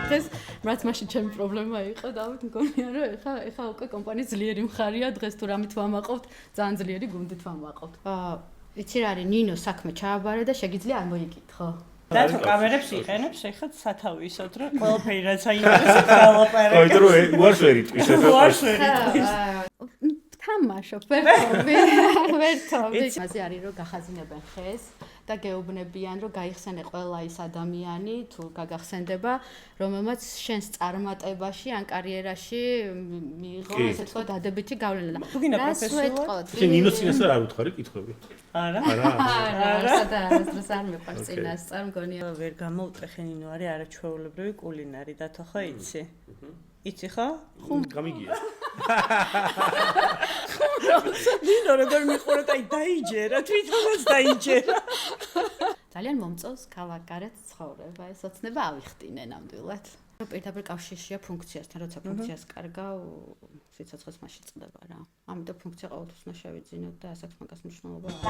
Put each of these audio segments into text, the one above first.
დღეს რაც მაშინ ჩემი პრობლემა იყო, დავით მგონია რომ ეხა უკვე კომპანიის ძლიერი მხარია, დღეს თუ რამით ვამაყობთ, ძალიან ძლიერი გუნდით ვამაყობთ. იცი რა არის, ნინო საქმე ჩააბარა და შეგიძლია არ მოიკითხო. და თუ კამერებს იყენებს, ეხლა სათავე ისოთ რომ ყველაფერი რაც აინტერესებს დავაპარაკე. აი დრო უარს ვერ იტყვის ეხლა. უარს ვერ იტყვის. თამაშობ, ვერთობი. მასე არის რომ გახაზინებენ ხეს და გეუბნებიან რომ გაიხსენე ყველა ის ადამიანი თუ გაგახსენდება, რომელმაც შენს წარმატებაში ან კარიერაში მიიღო ესე თქვა დადებითი გავლენა. თუ გინდა პროფესიულად. შენ ნინოს წინასწარ არ უთხარი კითხვები? არა. სადაც არ მეყვარს წინასწარ მგონია. ვერ გამოვტეხე ნინო არის არაჩვეულებრივი კულინარი და თუ ხო იცი? იცი ხო? გამიგია. ნინო როგორ მიყურეთ, აი დაიჯერა, თვითონაც დაიჯერა. ძალიან მომწონს ქალაქგარეთ ცხოვრება, ეს ოცნება ავიხტინე ნამდვილად. პირდაპირ კავშირშია ფუნქციასთან, როცა ფუნქციას კარგავ, სიცოცხლეს მასში წდება რა. ამიტომ ფუნქცია ყოველთვის უნდა შევიძინოთ და ასაკს მაგას მნიშვნელობა აქვს.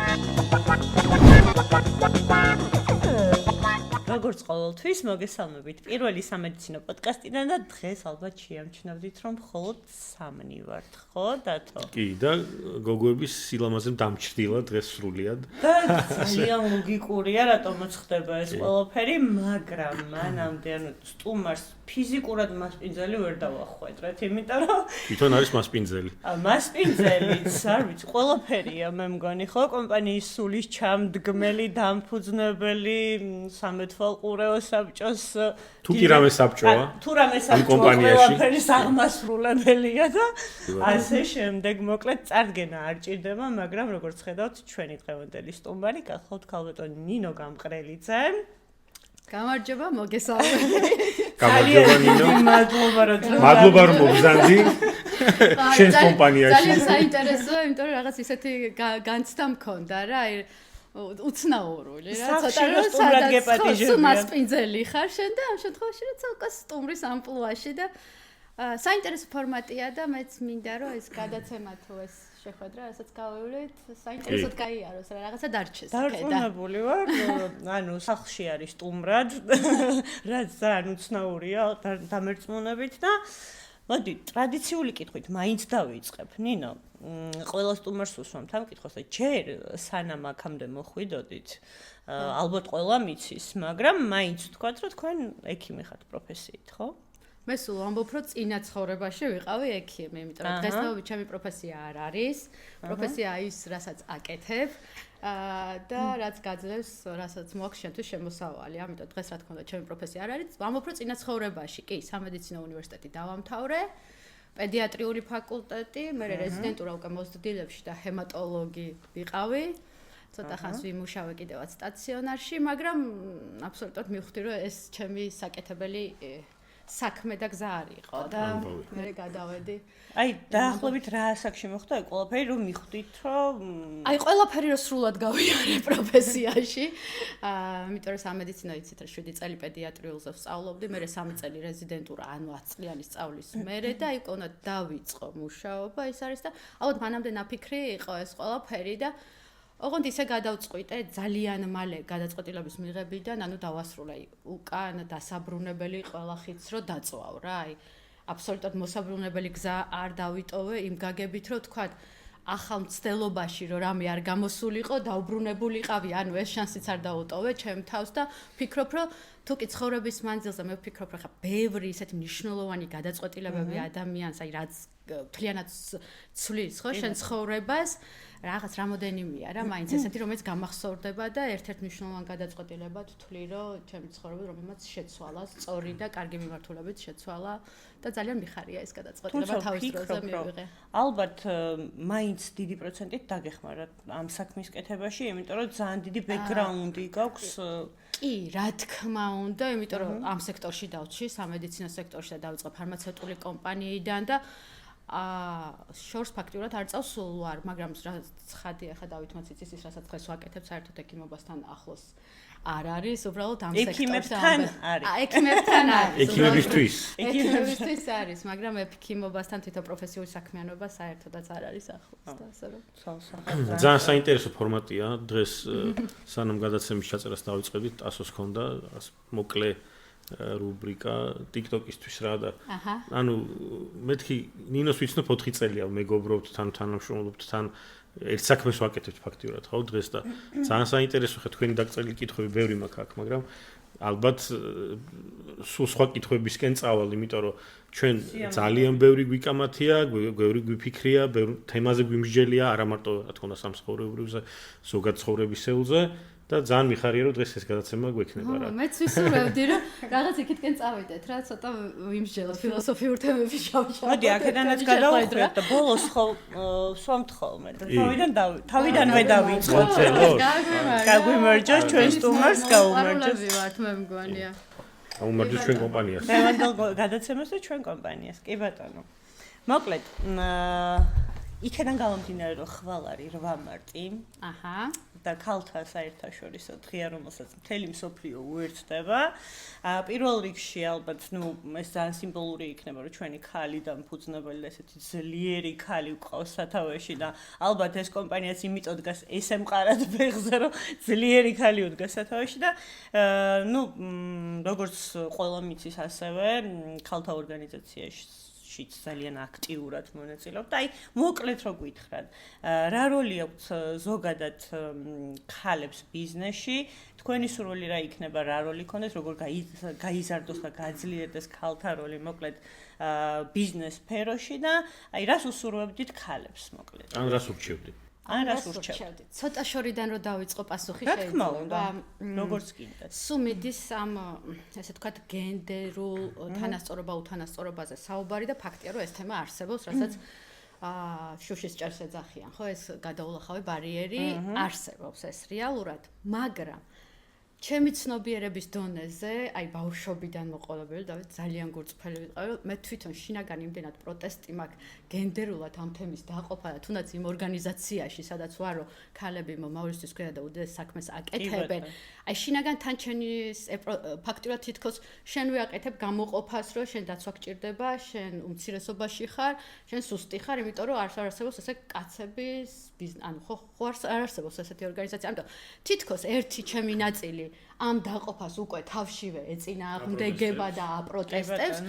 როგორც ყოველთვის მოგესალმებით პირველი სამედიცინო პოდკასტიდან და დღეს ალბათ შეამჩნევდით რომ მხოლოდ სამნი ვართ, ხო დათო? კი და გოგოების სილამაზე დამჭრილა დღეს სრულიად. და ძალიან ლოგიკურია რატომაც ხდება ეს ყველაფერი, მაგრამ მანამდე ანუ სტუმარს ფიზიკურად მასპინძელი ვერ დავახვედრეთ, იმიტომ რომ თვითონ არის მასპინძელი. მასპინძელიც არ ვიცი, ყველაფერია მე მგონი, ხო, კომპანიის სულის ჩამდგმელი, დამფუძნებელი, სამეთვალყურეო საბჭოს თუ კი რამე საბჭოა. თუ რამე საბჭოა, ყველაფერი აღმასრულებელია და ასე შემდეგ, მოკლედ წარდგენა არ ჭირდება, მაგრამ როგორც ხედავთ, ჩვენი დღევანდელი სტუმარი გახლავთ ქალბატონი ნინო გამყრელიძე. გამარჯობა, მოგესალმებით. გამარჯობა ნინო. მადლობა რომ მოგზანდი. შენს კომპანიაში. ძალიან საინტერესოა, იმიტომ რომ რაღაც ისეთი განცდა მქონდა რა, აი უცნაურული რა, ცოტა რომ სადაც მასპინძელი ხარ შენ და ამ შემთხვევაში რა ცალკე სტუმრის ამპლუაში და საინტერესო ფორმატია და მეც მინდა რომ ეს გადაცემა თუ ეს შეხვედრა, რასაც გავივლით, საინტერესოდ გაიაროს რა, რაღაცა დარჩეს. დარწმუნებული ვარ, ანუ სახლში არის სტუმრად, რაც ძალიან უცნაურია დამერწმუნებით და მოდი, ტრადიციული კითხვით მაინც დავიწყებ, ნინო. ყველა სტუმარს უსვამთ ამ კითხვას და ჯერ სანამ აქამდე მოხვიდოდით, ალბათ ყველა მიცის, მაგრამ მაინც ვთქვათ, რომ თქვენ ექიმი ხართ პროფესიით, ხო? მე სულ ვამბობ, რომ წინა ცხოვრებაში ვიყავი ექიმი, იმიტომ რომ დღესდღეობით ჩემი პროფესია არ არის. პროფესია ის, რასაც აკეთებ და რაც გაძლევს, რასაც მოაქვს შენთვის შემოსავალი. ამიტომ დღეს რა თქმა უნდა, ჩემი პროფესია არ არის. ვამბობ, რომ წინა ცხოვრებაში, კი, სამედიცინო უნივერსიტეტი დავამთავრე, პედიატრიული ფაკულტეტი, მე რეზიდენტურა უკვე მოსდდილებში და ჰემატოლოგი ვიყავი. ცოტა ხანს ვიმუშავე კიდევაც სტაციონარში, მაგრამ აბსოლუტურად მივხვდი, რომ ეს ჩემი საკეთებელი საქმე და გზა არ იყო და მე გადავედი. აი, დაახლოებით რა ასაკში მოხდა ეს ყველაფერი, რომ მიხვდით, რომ აი, ყველაფერი რომ სრულად გავიარე პროფესიაში. იმიტომ რომ სამედიცინო იცით, 7 წელი პედიატრიულზე ვსწავლობდი, მე 3 წელი რეზიდენტურა, ანუ 10 წლიანი სწავლის მერე და აი, კონა დავიწყო მუშაობა, ის არის და ალბათ მანამდე ნაფიქრი იყო ეს ყველაფერი და ოღონდ ისე გადავწყვიტე ძალიან მალე გადაწყვეტილების მიღებიდან, ანუ დავასრულე უკან დასაბრუნებელი ყველა ხიდს რომ დაწვავ რა, აი აბსოლუტურად მოსაბრუნებელი გზა არ დავიტოვე იმ გაგებით რომ თქვათ ახალ მცდელობაში რომ რამე არ გამოსულიყო, დაუბრუნებულიყავი, ანუ ეს შანსიც არ დაუტოვე ჩემ თავს და ვფიქრობ რომ თუ კი ცხოვრების მანძილზე მე ვფიქრობ რომ ხა ბევრი ისეთი მნიშვნელოვანი გადაწყვეტილებები ადამიანს, აი რაც მთლიანად ცვლის ხო შენ ცხოვრებას რაღაც რამოდენიმეა რა, მაინც ესეთი რომელიც გამახსოვრდება და ერთ-ერთ მნიშვნელოვან გადაწყვეტილებად ვთვლი რომ ჩემი ცხოვრება რომელმაც შეცვალა, სწორი და კარგი მიმართულებით შეცვალა და ძალიან მიხარია ეს გადაწყვეტილება თავის დროზე მივიღე. ალბათ მაინც დიდი პროცენტით დაგეხმარათ ამ საქმის კეთებაში, იმიტომ რომ ძალიან დიდი ბექგრაუნდი გაქვს. კი, რა თქმა უნდა, იმიტომ რომ ამ სექტორში დავჭი, სამედიცინო სექტორში და დავიწყე ფარმაცევტული კომპანიიდან და შორს ფაქტიურად არ წავს სულ ვარ, მაგრამ რაც ხადია ხა დავით მოციცის ის რასაც დღეს ვაკეთებ საერთოდ ექიმობასთან ახლოს არ არის, უბრალოდ ამ ექიმებთან არის. ექიმებთან არის. ექიმებისთვის. ექიმებისთვის არის, მაგრამ ექიმობასთან თვითონ პროფესიული საქმიანობა საერთოდაც არ არის ახლოს და ასე რომ. ძალიან საინტერესო ფორმატია. დღეს სანამ გადაცემის ჩაწერას დავიწყებდით, ტასოს ჰქონდა მოკლე რუბრიკა TikTok-ისთვის რა და ანუ მეთქი ნინოს ვიცნობ 4 წელია მეგობრობთ თან თანამშრომლობთ თან ერთ საქმეს ვაკეთებთ ფაქტიურად ხო დღეს და ძალიან საინტერესო ხე თქვენი დაგწერილი კითხვები ბევრი მაქვს აქ მაგრამ ალბათ სულ სხვა კითხვებისკენ წავალ იმიტომ რომ ჩვენ ძალიან ბევრი გვიკამათია ბევრი გვიფიქრია ბევრი თემაზე გვიმსჯელია არა მარტო რა თქმა უნდა სამსახურეობრივზე ზოგად ცხოვრებისეულზე და ძალიან მიხარია რომ დღეს ეს გადაცემა გვექნება რა. მეც ვისურვებდი რომ რაღაც იქითკენ წავიდეთ რა ცოტა ვიმსჯელოთ ფილოსოფიურ თემებში შავშავ. მოდი აქედანაც გადავხვიოთ და ბოლოს ხო სვამთ ხოლმე და თავიდანვე დავიწყოთ. გაგვიმარჯოს ჩვენ სტუმარს გაუმარჯოს. ვართ მე მგონია. გაუმარჯოს ჩვენ კომპანიას. მევანდელ გადაცემას და ჩვენ კომპანიას. კი ბატონო. მოკლედ იქიდან გამომდინარე რომ ხვალ არის 8 მარტი. აჰა. და ქალთა საერთაშორისო დღეა, რომელსაც მთელი მსოფლიო უერთდება. პირველ რიგში ალბათ, ეს ძალიან სიმბოლური იქნება, რომ ჩვენი ქალი და მფუძნებელი და ესეთი ძლიერი ქალი ვყავს სათავეში და ალბათ ეს კომპანიაც იმიტომ დგას ესე მყარად ფეხზე, რომ ძლიერი ქალი უდგას სათავეში და როგორც ყველა მიცის ასევე ქალთა ორგანიზაციაში ძალიან აქტიურად მონაწილეობთ. აი, მოკლედ რო გითხრათ, რა როლი აქვს ზოგადად ქალებს ბიზნესში? თქვენი სურვილი რა იქნება, რა როლი ქონდეს, როგორ გაიზარდოს და გაძლიერდეს ქალთა როლი, მოკლედ ბიზნეს სფეროში და აი, რას უსურვებდით ქალებს, მოკლედ? ან რას ურჩევდით? ან რას ურჩევდით? ცოტა შორიდან რო დავიწყო პასუხი შეიძლება. რა თქმა უნდა, როგორც გინდათ. სუმიდის ამ ესე ვთქვათ გენდერულ თანასწორობა უთანასწორობაზე საუბარი და ფაქტია რომ ეს თემა არსებობს, რასაც შუშის ჭერს ეძახიან, ხო, ეს გადაულახავი ბარიერი არსებობს ეს რეალურად, მაგრამ ჩემი ცნობიერების დონეზე, აი ბავშვობიდან მოყოლებული და ძალიან გურწფელი ვიყავი, მე თვითონ შინაგან იმდენად პროტესტი მაქვს გენდერულად ამ თემის დაყოფა და თუნდაც იმ ორგანიზაციაში, სადაც ვარო, ქალები მომავლისთვის ქვია და უდიდეს საქმეს აკეთებენ. აი შინაგან თან ჩემი ფაქტურად თითქოს შენ ვიაკეთებ გამოყოფას, რომ შენ დაცვა გჭირდება, შენ უმცირესობაში ხარ, შენ სუსტი ხარ, იმიტომ რომ არ არსებობს ესე კაცების ანუ ხო არ არსებობს ესეთი ორგანიზაცია. ამიტომ თითქოს ერთი ჩემი ნაწილი ამ დაყოფას უკვე თავშივე ეწინააღმდეგება და აპროტესტებს,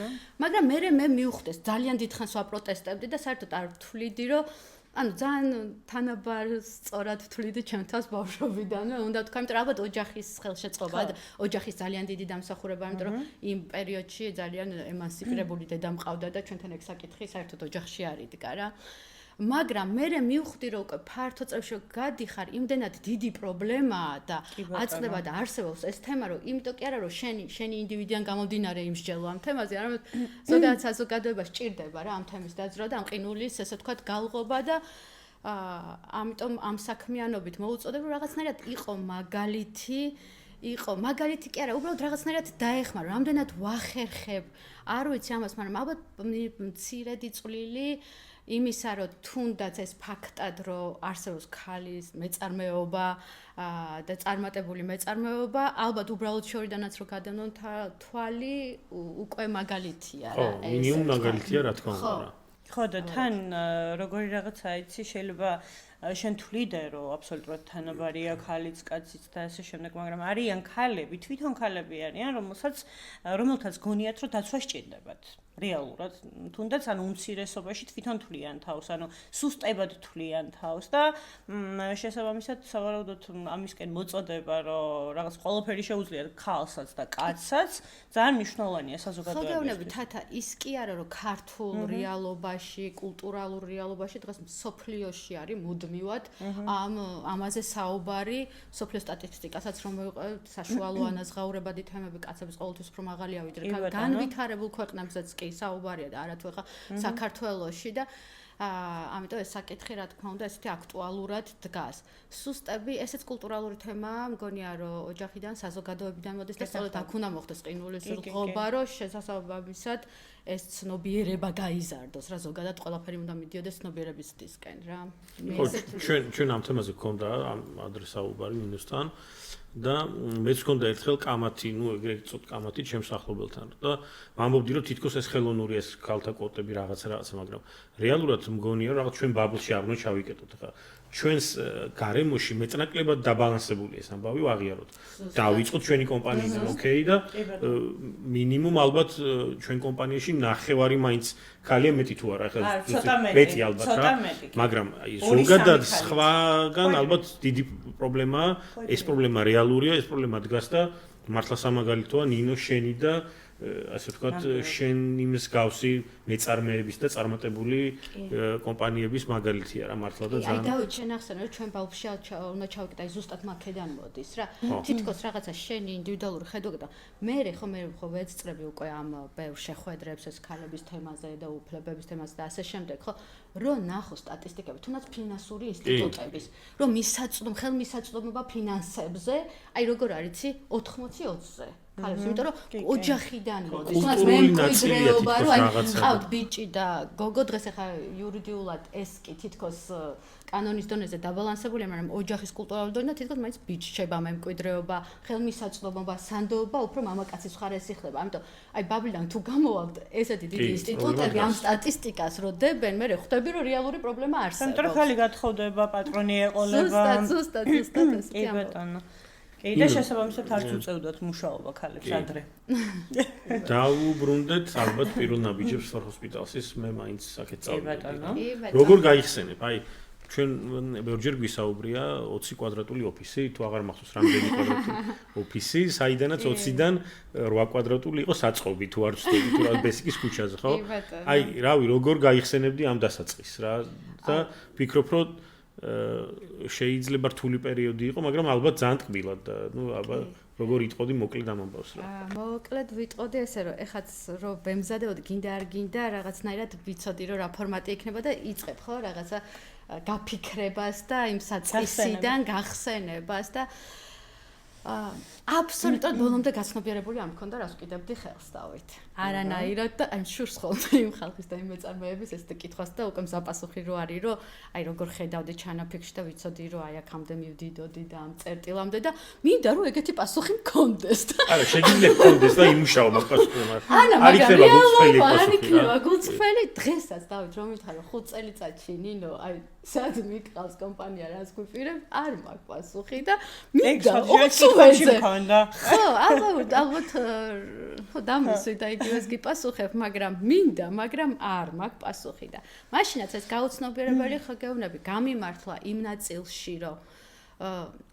მაგრამ მე მივხვდეს ძალიან დიდხანს ვაპროტესტებდი და საერთოდ არ ვთვლიდი, რომ ანუ ძალიან თანაბარ სწორად ვთვლიდი ჩემ თავს ბავშვობიდანვე, უნდა ვთქვა, იმიტომ რომ ალბათ ოჯახის ხელშეწყობა და ოჯახის ძალიან დიდი დამსახურება, იმიტომ რომ იმ პერიოდში ძალიან ემანსიპირებული დედა მყავდა და ჩვენთან ეგ საკითხი საერთოდ ოჯახში არ იდგა რა. მაგრამ მე მივხვდი რომ უკვე ფართო წრეში გადიხარ იმდენად დიდი პრობლემაა და აწყდება და არსებობს ეს თემა რომ იმიტომ კი არა რომ შენი ინდივიდიდან გამომდინარე იმსჯელო ამ თემაზე არამედ ზოგადად საზოგადოება სჭირდება რა ამ თემის დაძრა და ამ ყინულის ესე ვთქვათ გალღობა და ამიტომ ამ საქმიანობით მოუწოდებ რომ რაღაცნაირად იყო მაგალითი კი არა უბრალოდ რაღაცნაირად დაეხმარო რამდენად ვახერხებ არ ვიცი ამას მაგრამ ალბათ მცირედი წვლილი იმისა რომ თუნდაც ეს ფაქტად რომ არსებობს ქალის მეწარმეობა და წარმატებული მეწარმეობა ალბათ უბრალოდ შორიდანაც რომ გადავნონ თვალი უკვე მაგალითია რა ეს მინიმუმ მაგალითია რა თქმა უნდა რა ხო და თან როგორი რაღაცა იცი შეიძლება შენ თვლიდე რომ აბსოლუტურად თანაბარია ქალიც კაციც და ასე შემდეგ მაგრამ არიან ქალები თვითონ ქალები არიან რომელთაც გონიათ რომ დაცვა სჭირდებათ რეალურად თუნდაც ანუ უმცირესობაში თვითონ თვლიან თავს ანუ სუსტებად თვლიან თავს და შესაბამისად სავარაუდოდ ამისკენ მოწოდება რომ რაღაც ყველაფერი შეუძლიათ ქალსაც და კაცსაც ძალიან მნიშვნელოვანია საზოგადოებისთვის. ხოდევნები თათა ის კი არა რომ ქართულ რეალობაში, კულტურალურ რეალობაში დღეს მსოფლიოში არის მუდმივად ამაზე საუბარი, მსოფლიო სტატისტიკასაც რომ მოვიყავთ საშუალო ანაზღაურებადი თემები კაცების ყოველთვის უფრო მაღალია ვიდრე განვითარებულ ქვეყნებზეც კი საუბარია და არათუ ახლა საქართველოში და ამიტომ ეს საკითხი რა თქმა უნდა ესეთი აქტუალურად დგას. სუსტები, ესეც კულტურალური თემაა, მგონია რომ ოჯახიდან, საზოგადოებიდან მოდის და სწორედ აქ უნდა მოხდეს ყინულის რღვევა, რომ შესაძლებლობისად ეს ცნობიერება გაიზარდოს, რა ზოგადად ყველაფერი უნდა მიდიოდეს ცნობიერების დისკენ რა. ჩვენ ამ თემაზე გქონდა ადრე საუბარი მინუსთან და მეც გქონდა ერთხელ კამათი, ეგრეთ წოდ კამათი ჩემს ახლობელთან და ვამბობდი რომ თითქოს ეს ხელოვნური ეს ქალთა კვოტები რაღაცა, მაგრამ რეალურად მგონია რომ რაღაც ჩვენ ბაბლში არ უნდა ჩავიკეტოთ ხა. ჩვენს გარემოში მეტნაკლებად დაბალანსებული ეს ამბავი ვაღიაროთ. დავიწყოთ ჩვენი კომპანიიდან, ოკეი და მინიმუმ ალბათ ჩვენ კომპანიაში ნახევარი მაინც ქალია მეტი თუ არა, ახლა მეტი ალბათ რა. მაგრამ ზოგადად სხვაგან ალბათ დიდი პრობლემაა, ეს პრობლემა რეალურია, ეს პრობლემა დგას და მართლა სამაგალითოა ნინო შენი და ასე ვთქვათ, შენ იმის გავსი მეწარმეების და წარმატებული კომპანიების მაგალითია რა მართლა და ძალიან. აი დავით შენ ახსენე რომ ჩვენ ბალფში უნდა ჩავიკეტა ზუსტად მაქედან მოდის რა. თითქოს რაღაცა შენი ინდივიდუალური ხედვა და მე ხო ვეწწრები უკვე ამ ბევრ შეხვედრებს ეს ქალების თემაზე და უფლებების თემაზე და ასე შემდეგ ხო რომ ნახო სტატისტიკები თუნდაც ფინანსური ინსტიტუტების რომ ხელმისაწვდომობა ფინანსებზე აი როგორ არიცი 80-20-ზე ხალხს, იმიტომ რომ ოჯახიდან მოდის. თუნდაც მე მკვიდრეობა, რომ აი ყავთ ბიჭი და გოგო დღეს ახლა იურიდიულად ეს კი თითქოს კანონის დონეზე დაბალანსებულია, მაგრამ ოჯახის კულტურალური დონე თითქოს მაინც ბიჭება, მემკვიდრეობა, ხელმისაწვდომობა, სანდოობა უფრო მამაკაცის მხარეს იხლება. ამიტომ აი ბაბლიდან თუ გამოვალთ ესეთი დიდი ინსტიტუტები ამ სტატისტიკას რო დებენ, მე ხვდები რომ რეალური პრობლემა არსებობს. ცენტრალური გათხოვდება, პატრონი ეყოლება. ზუსტად ესეთი კი ბატონო. კი და შესაბამისად არც უწევდათ მუშაობა ქალებს ადრე. დაუბრუნდეთ ალბათ პირველ ნაბიჯებს ჰოსპიტალსის მე მაინც აქეთ წავიდე. როგორ გაიხსენებ? აი ჩვენ ბევრჯერ გვისაუბრია 20 კვადრატული ოფისი, თუ აღარ მახსოვს რამდენი კვადრატული ოფისი, საიდანაც 20-დან 8 კვადრატული იყო საწყობი, თუ არ ვცდები, თუ რა ბესიკის ქუჩაზე, ხო? აი, რავი, როგორ გაიხსენებდი ამ დასაწყისს რა და ვფიქრობ, რომ შეიძლება რთული პერიოდი იყო, მაგრამ ალბათ ძალიან ტკბილად და ალბათ როგორ იტყოდი მოკლედ ამ ამბავს რა. მოკლედ ვიტყოდი ესე რომ ეხაც რომ ვემზადეოდი გინდა არ გინდა რაღაცნაირად ვიცოდი რომ რა ფორმატი იქნება და იწყებ ხო რაღაცა გაფიქრებას და იმ საწყისიდან გახსენებას და აბსოლუტურად ბოლომდე გაცნობიერებული არ მქონდა რას ვკიდებდი ხელს დავით. არანაირად და აი შურს ხოლმე იმ ხალხის და იმ მეწარმეების ეს კითხვას და უკვე მზაპასუხი რო არის რომ აი როგორ ხედავდი ჩანაფიქრში და ვიცოდი რომ აი აქამდე მივდიდოდი და ამ წერტილამდე და მინდა რომ ეგეთი პასუხი მქონდეს და არა შეიძლება მქონდეს და იმუშაო მაგ პასუხზე არ იქნება გულწრფელი დღესაც დავით რომ მითხარო 5 წელიწადში ნინო აი სად მიყავს კომპანია რას გვიფირებ არ მაქვს პასუხი და მინდა ხო ალბათ ხო დამისვი და იგივეს გიპასუხებ მაგრამ მინდა მაგრამ არ მაქვს პასუხი და მაშინაც ეს გაუცნობიერებელი ხო გეუბნები გამიმართლა იმ ნაწილში რომ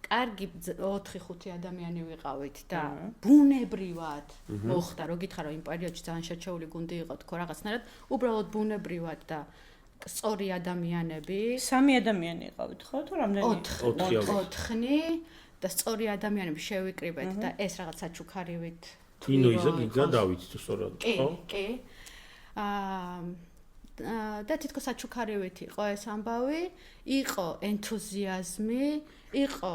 კარგი 4-5 ადამიანი ვიყავით და ბუნებრივად მოხდა რომ გითხრა რომ იმ პერიოდში ძალიან შერჩეული გუნდი იყო თქო რაღაცნაირად უბრალოდ ბუნებრივად და სწორი ადამიანები 3 ადამიანი იყავით ხო თუ რამდენი 4 და სწორი ადამიანები შევიკრიბეთ და ეს რაღაც საჩუქარივით ინოიზა გიგა დავით თუ სწორად ხო? კი. და თითქოს საჩუქარივით იყო ეს ამბავი, იყო ენთუზიაზმი, იყო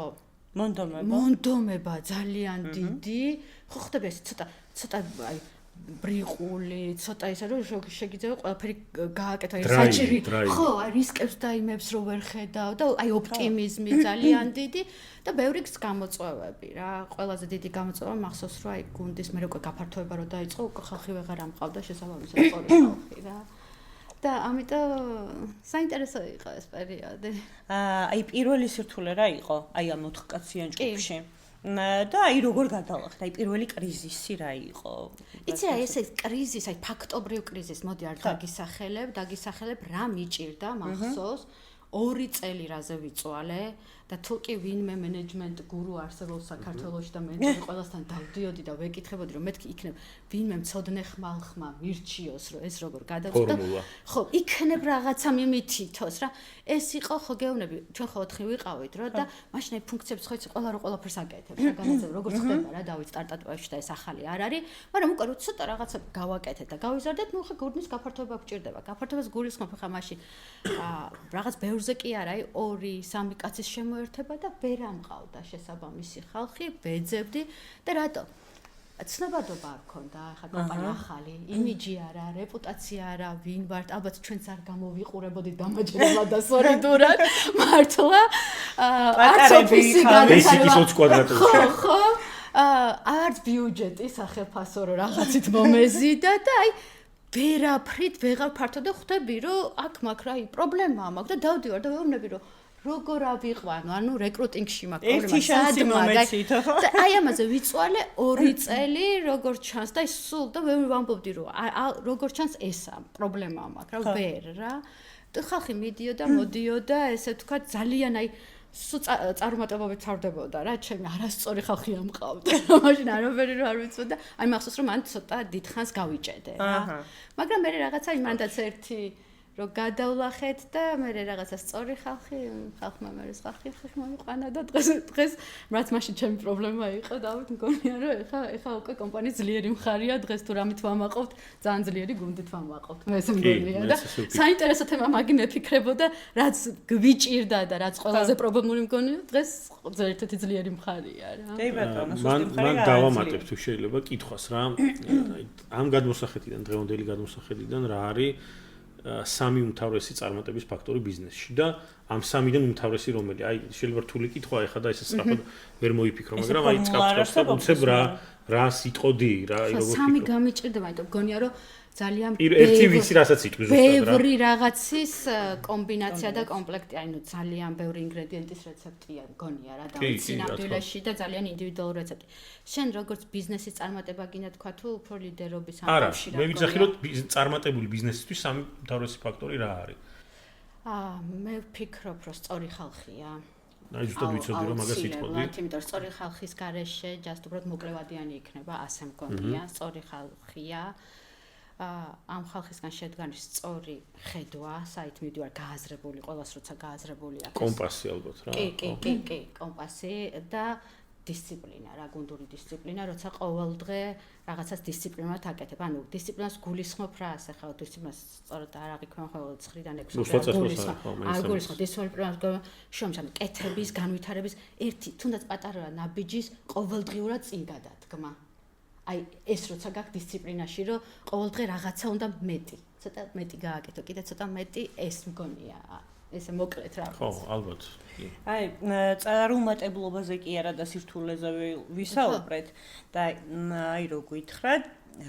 მონდომება ძალიან დიდი. ხო ხდება ეს ცოტა აი ბრიყული, ცოტა ისე რომ შეგიძლია ყველაფერი გააკეთო, ეს საჭირი. ხო, აი რისკებს და იმებს რო ვერ ხედავ და აი ოპტიმიზმი ძალიან დიდი და ბევრი გამოწვევები რა. ყველაზე დიდი გამოწვევა მახსოვს რომ აი გუნდის მე უკვე გაფართოება რო დაიწყო, უკვე ხალხი ვეღარ ამყავდა შესაბამისად სწორი ხალხი რა. და ამიტომ საინტერესო იყო ეს პერიოდი. აი პირველი სირთულე რა იყო? აი ამ 4 კაციან ჯგუფში. და აი როგორ გადავახდა? აი პირველი კრიზისი რა იყო? იცი რა ეს კრიზისი, აი ფაქტობრივ კრიზისი, მოდი არ დაგისახელებ რა მიჭირდა მახსოვს 2 წელი რაზე ვიწვალე და თუ კი ვინმე მენეჯმენტ გურუ არსებობს საქართველოში და მე ყველასთან დავდიოდი და ვეკითხებოდი რომ მეთქი იქნებ ვინმე მცოდნე ხმალხმა მირჩიოს რომ ეს როგორ გადავწყვეტ ხო იქნებ რაღაცა მიმითითოს რა ეს იყო ხო გეუბნები ჩვენ ხო 4 ვიყავით რა და მაშინ აი ფუნქციებს ხო იცი ყველაფერს აკეთებს რა განაცხადი როგორ ხდება რა დავით სტარტაპებში და ეს ახალი არ არის მაგრამ უკვე რომ ცოტა რაღაცა გავაკეთეთ და გავიზარდეთ ნუ ხა გურნის გაფართოება გჭირდება გაფართოებას გულისხმობ ხა მაშინ რაღაც ბევრზე კი არა აი 2-3 კაცის შემოერთება და ვერ ამყავდა შესაბამისი ხალხი ბეძებდი და რატო ცნობადობა არ ქონდა ხა კომპანია ახალი იმიჯი არა რეპუტაცია არა ვინ ვართ ალბათ ჩვენც არ გამოვიყურებოდით დამაჯერებლად და სოლიდურად მართლა არც ოფისი განვითარება ხო არც ბიუჯეტი სახელმწიფო რო რაღაცით მომეზიდა და აი ვერაფრით ვეღარ ფართო და ხვდები რომ აქ მაგ რა პრობლემაა მაგ და დავდივარ და ვეუბნები რომ როგორ ავიყვანო ანუ რეკრუტინგში მაგ პრობლემას და აი ამაზე ვიწვალე 2 წელი როგორ ჩანს და სულ და ვამბობდი რომ როგორ ჩანს ესა პრობლემაა მაგ რა ვერ რა და ხალხი მიდიოდა მოდიოდა ესე თქვა ძალიან აი სულ წარუმატებლობით წარდებოდა რა ჩემი არასწორი ხალხი ამყავდა მაშინ არაფერი რო არ ვიცოდა და აი მახსოვს რომ მან ცოტა დიდხანს გავიჭედე რა მაგრამ მე რაღაცა იმანდაც ერთი რო გადავლახეთ და მე რაღაცა სწორი ხალხმა მე ხალხი მომიყვანა და დღეს რაც მაშინ ჩემი პრობლემა იყო დავით მგონია რომ ეხა უკვე კომპანიის ძლიერი მხარია დღეს თუ რამით ვამაყობთ ძალიან ძლიერი გუნდით ვამაყობთ მე ესე მგონია და საინტერესო თემა მაგი მეფიქრებოდა რაც გვიჭირდა და რაც ყველაზე პრობლემური მგონია დღეს ერთ-ერთი ძლიერი მხარია რა კი ბატონო სუსტი მხარია მან დავამატებ თუ შეიძლება კითხვას რა ამ გადმოსახედიდან დღევანდელი გადმოსახედიდან რა არის სამი უმთავრესი წარმატების ფაქტორი ბიზნესში და ამ სამიდან უმთავრესი რომელი? აი შეიძლება რთული კითხვა ეხა და ესე სწრაფად ვერ მოიფიქრო, მაგრამ აი წკაფს და უცებ რა სიტყოდი რა აი როგორ სამი გამიჭირდება, იმიტომ მგონია რომ ძალიან ერთი ვიცი რასაც იტყვის ზუსტად რა. ბევრი რაღაცის კომბინაცია და კომპლექტი, აი ნუ ძალიან ბევრი ინგრედიენტის რეცეპტია მგონია რა დავიცი ნამდვილაში და ძალიან ინდივიდუალური რეცეპტი. შენ როგორც ბიზნესის წარმატება გინდა თქვა თუ უფრო ლიდერობის ამბავში რა. არა, მე ვიცახი რომ წარმატებული ბიზნესისთვის სამი მთავრესი ფაქტორი რა არის? მე ვფიქრობ რომ სწორი ხალხია. აი ზუსტად ვიცოდი რომ მაგას იტყოდი. იმიტომ რომ სწორი ხალხის გარეშე ჯასტ უბრალოდ მოკლევადიანი იქნება, ასე მგონია, სწორი ხალხია. ამ ხალხისგან შედგანის სწორი ხედვა, საით მივდივარ გააზრებული, ყოველას როცა გააზრებული აქვს. კომპასი ალბათ რა. კი, კომპასი და დისციპლინა, რა გუნდური დისციპლინა, როცა ყოველდღე რაღაცას დისციპლინად აკეთებ. ანუ დისციპლინას გულისხმობ რა, ასე ხო, დისციპლინას სწორად არ აღიქვამენ ხოლმე 9-დან 6-ზე გულისხმობ. არ გულისხმობ დისციპლინას შომშან კეთების, განვითარების ერთი თუნდაც პატარა ნაბიჯის ყოველდღიურად წინ გადადგმა. აი ეს როცა გაქვს დისციპლინაში რომ ყოველდღე რაღაცა უნდა მეტი ცოტა მეტი გააკეთო კიდე ცოტა მეტი ეს მგონია ესე მოკლედ რა ხო ალბათ აი წარუმატებლობაზე კი არა და სირთულეზე ვისაუბრეთ და აი რო გითხრათ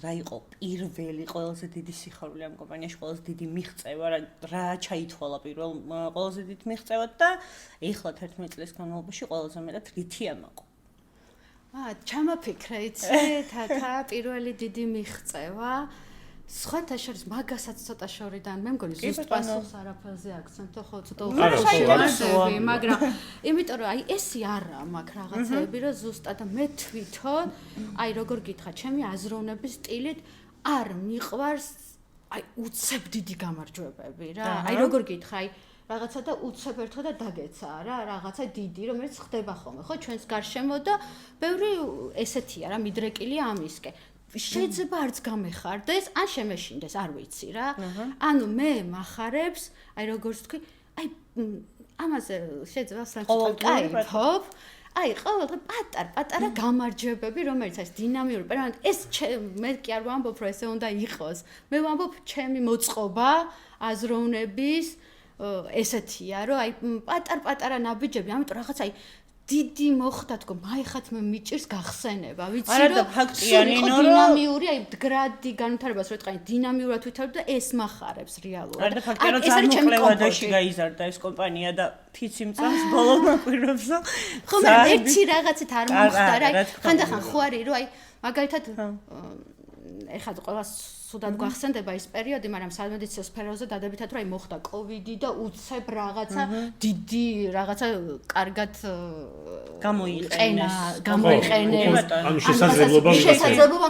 რა იყო პირველი ყველაზე დიდი სიხარული ამ კომპანიაში ყველაზე დიდი მიღწევა რა ჩაითვალა პირველ ყველაზე დიდი მიღწევა და ეხლა 11 წლის განმავლობაში ყველაზე მეტად რითი ამაყო ჩამაფიქრე იცი თათა პირველი დიდი მიღწევა სხვათა შორის მაგასაც ცოტა შორიდან მე მგონი ზუსტ პასუხს არაფერზე აქცენტო ხო ცოტა უხარშევი მაგრამ იმიტომ რომ აი ესე არა მაგ რაღაცები რომ ზუსტად და მე თვითონ აი როგორ გითხრა ჩემი აზროვნების სტილით არ მიყვარს აი უცებ დიდი გამარჯვებები რა აი როგორ გითხრა აი რაღაცა და უცებ ერთხა და დაგეცა რა რაღაცა დიდი რომელიც ხდება ხოლმე ხო ჩვენს გარშემო და ბევრი ესეთია რა მიდრეკილი ამისკე შეიძლება არც გამეხარდეს ან შემეშინდეს არ ვიცი რა ანუ მე מחარებს აი როგორც თქვი აი ამაზე შეიძლება საერთოდ კაიფობ აი ყოველდღე პატარა გამარჯვებები რომელიც არის დინამიური პერმანენტ ეს მე კი არ ვამბობ რომ ესე უნდა იყოს მე ვამბობ ჩემი მოწყობა აზროვნების ესეთია რომ აი პატარ-პატარა ნაბიჯები ამიტომ რაღაც აი დიდი მოხდა თქო მაიხათ მე მიჭირს გახსენება ვიცი რომ ფაქტიანი ნო დინამიური აი გრადი განვითარებას რო ეთყანი დინამიურად ვითარებ და ეს מחარებს რეალურად არა ფაქტია რომ წარმოკლევადაში გაიზარდა ეს კომპანია და თიცი მწავს ბოლო მაკვირვებს ხო მე ერთი რაღაცით არ მომხდა რა ხანდახან ხო არის რომ აი მაგალითად ეხლა ყველას სულად გვახსენდება ის პერიოდი, მაგრამ სამედიცინო სფეროზე დადებითად რა მოხდა COVID-ი და უცებ რაღაცა დიდი რაღაცა კარგად გამოიყენეს. ანუ შესაძლებლობა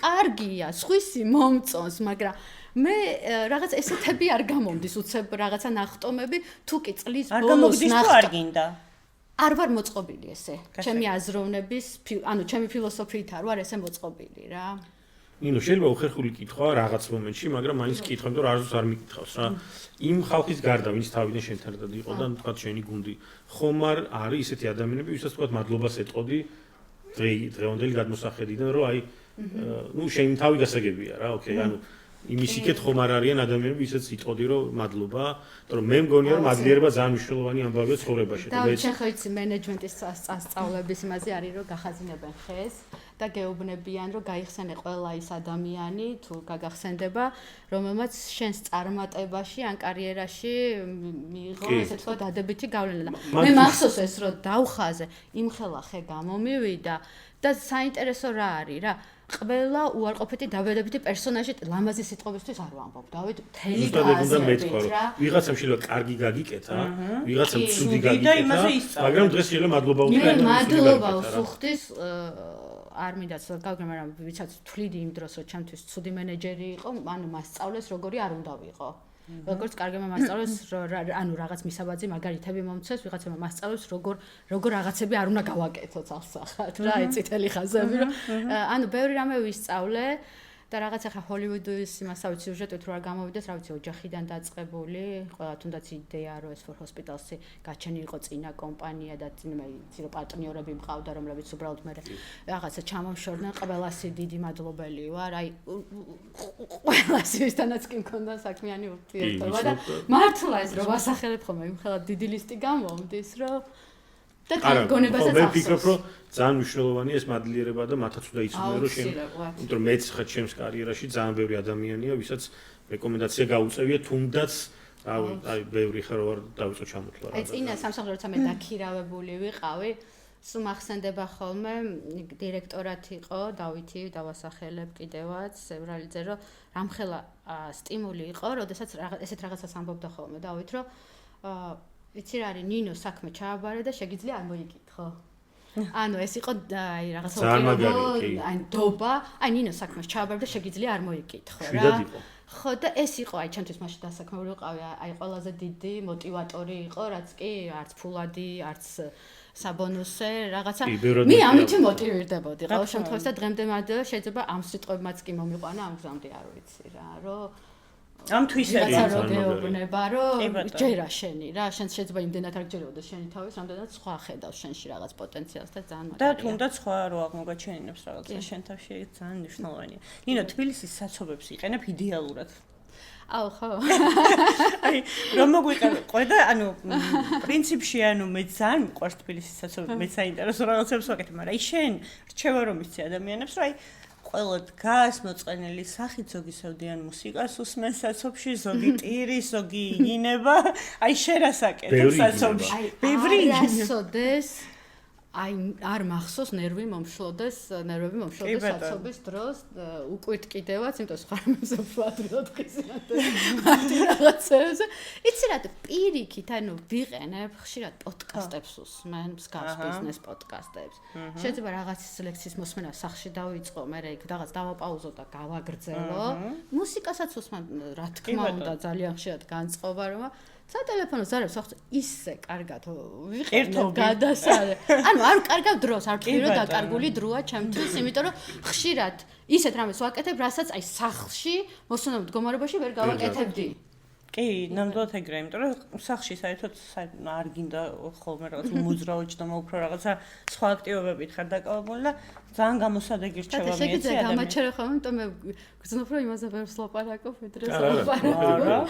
კარგია, სხვისი მომწონს, მაგრამ მე რაღაც ესეთები არ გამომდის, უცებ რაღაცა ნახტომები, თუ კი წლის ბოლოს არ გინდა. არ ვარ მოწყობილი ესე. ჩემი აზროვნების, ანუ ჩემი ფილოსოფიით არ ვარ ესე მოწყობილი რა. ნინო, შეიძლება უხერხული კითხვა რაღაც მომენტში, მაგრამ მაინც კითხვა, იმიტომ რომ არასდროს არ მიკითხავს რა. იმ ხალხის გარდა, ვინც თავიდან შენთან ერთად იყო და თქვა შენი გუნდი, ხომ არ არის ისეთი ადამიანები, ვისაც თქვა მადლობას ეტყოდი დღევანდელი გადმოსახედიდან, რომ აი, ნუ შენი თავი გასაგებია რა, ოკეი, ანუ იმის იქეთ ხომ არ არიან ადამიანები, ვისაც იტყოდი რომ მადლობა, იმიტომ რომ მე მგონია რომ მადლიერება ძალიან მნიშვნელოვანი ამბავია ცხოვრებაში. და შენ ხო იცი მენეჯმენტის სწავლების იმაზე არის რომ გახაზინებენ ხეს და გეუბნებიან რომ გაიხსენე ყველა ის ადამიანი თუ გაგახსენდება რომელმაც შენს წარმატებაში ან კარიერაში მიიღო ესე თქვა დადებითი გავლენა. მე მახსოვს ეს რომ დავხაზე იმხელა ხე გამომივიდა და საინტერესო რა არის რა ყველა უარყოფითი დაბადებითი პერსონაჟი ლამაზი სიტყვებისთვის არ ვამბობ. დავით მთელი გაზრდით რა. ვიღაცამ შეიძლება კარგი გაგიკეთა, ვიღაცამ ცუდი გაგიკეთა, მაგრამ დღეს შეიძლება მადლობა უთხრა. მე მადლობა უსუხდის არ მინდაც გავგე, მაგრამ ვისაც თვლიდი იმ დროს რომ ჩემთვის ცუდი მენეჯერი იყო, ანუ მასწავლეს როგორი არ უნდა ვიყო. როგორც კარგმა მასწავლეს ანუ რაღაც მისაბაძი მაგალითები მომცეს, ვიღაცამ მასწავლეს როგორ რაღაცები არ უნდა გავაკეთო წალსახად რა, წითელი ხაზები რომ ანუ ბევრი რამე ვისწავლე და რაღაც ახლა ჰოლივუდის იმასავით სიუჟეტით რო არ გამოვიდეს, რა ვიცი, ოჯახიდან დაწყებული, ყველა თუნდაც იდეა რომ ეს for hospital-ში გაჩენილიყო წინა კომპანია და ცინო პარტნიორები მყავდა, რომლებიც უბრალოდ მე რაღაცა ჩამომშორდნენ, ყველასი დიდი მადლობელი ვარ, აი ყველასი ვისთანაც კი მქონდა საქმიანი ურთიერთობა და მართლა ეს რომ ვასახელებ ხოლმე, იმხელა დიდი ლისტი გამომდის, რომ და გონებასაც ახსოვს. მე ვფიქრობ, რომ ძალიან მნიშვნელოვანია ეს მადლიერება და მათაც უნდა იცოდნენ, რომ შენ, იმიტომ რომ მეც ხა ჩემს კარიერაში ძალიან ბევრი ადამიანია, ვისაც რეკომენდაცია გაუწევია, თუნდაც აი ბევრი ხარ ვარ დავიწყო ჩამოთვლა რა. აი წინა სამსახურში როცა მე დაქირავებული ვიყავი, სულ მახსენდება ხოლმე დირექტორად იყო დავითი, დავასახელებ კიდევაც ევრალიძე, რომ რამხელა სტიმული იყო, როდესაც ესეთ რაღაცას ამბობდა ხოლმე დავით, რომ ვიცი რა არის ნინო საქმე ჩააბარე და შეგიძლია არ მოიკითხო. ანუ ეს იყო აი რაღაცა აი დობა, აი ნინო საქმეს ჩააბარე და შეგიძლია არ მოიკითხო რა. ხო და ეს იყო აი ჩემთვის მაშინ დასაქმებული ვიყავი, აი ყველაზე დიდი მოტივატორი იყო, რაც კი არც ფულადი, არც საბონუსე, რაღაცა მე ამით მოტივირდებოდი ყოველ შემთხვევაში და დღემდე მადლობა შეიძლება ამ სიტყვებმაც კი მომიყვანა ამ გზამდე არ ვიცი რა, რომ ამ თვისებია რომ გეუბნება რომ ჯერა შენი რა შენ შეიძლება იმდენად არ გჯეროდეს შენი თავის რამდენად სხვა ხედავს შენში რაღაც პოტენციალს და ძალიან და თუნდაც სხვა რო აღმოგაჩენინებს რაღაცა შენ თავში ძალიან მნიშვნელოვანია. ნინო თბილისის საცობებს იყენებ იდეალურად. აუ ხო. აი რომ მოგვიყევ და ანუ პრინციპში ანუ მე ძალიან მიყვარს თბილისის საცობები, მე საინტერესო რაღაცებს ვაკეთებ, მაგრამ აი შენ რჩევა რომ იცი ადამიანებს რომ აი ყველა დგას მოწყენილი სახით, ზოგი სევდიან მუსიკას უსმენს საცობში, ზოგი ტირის, ზოგი იგინება, აი შენ რასაკეთებ საცობში? ბევრი იგინება. აი არ მახსოვს ნერვები მომშლოდეს საცობის დროს, უკვირთ კიდევაც, იმიტომ სხვა რამეს ვფლადროთ ყიზიანტე. მარტო რაღაცებზე. იცი რა, პირიქით, ანუ ვიყენებ ხშირად პოდკასტებს უსმენ, მსგავს ბიზნეს პოდკასტებს. შეიძლება რაღაც ლექსის მოსმენა სახში დავიწყო, მე იქ რაღაც დავაპაუზო და გავაგრძელო. მუსიკასაც უსმენ, რა თქმა უნდა, ძალიან ხშირად განწყობა, რომ სატელეფონო ზარებს ახლა ისე კარგად ვიყენებ გადასარე. ანუ არ კარგავ დროს, არ ვთქვი რომ დაკარგული დროა ჩემთვის, იმიტომ რომ ხშირად ისეთ რამეს ვაკეთებ, რასაც აი სახლში მოსვენებულ მდგომარეობაში ვერ გავაკეთებდი. კი, ნამდვილად ეგრე, იმიტომ რომ სახლში საერთოდ არ გინდა ხოლმე რაღაც მოძრაოჭ და უფრო რაღაცა სხვა აქტივობებით ხარ დაკავებული და ძალიან გამოსადეგი რჩევა მიეცი ადამიანს. შეგიძლია დამაჩერე ხოლმე, იმიტომ მე გძნობ რომ იმაზე ვერ ვსლაპარაკობ, ვიდრე ვსლაპარაკობ.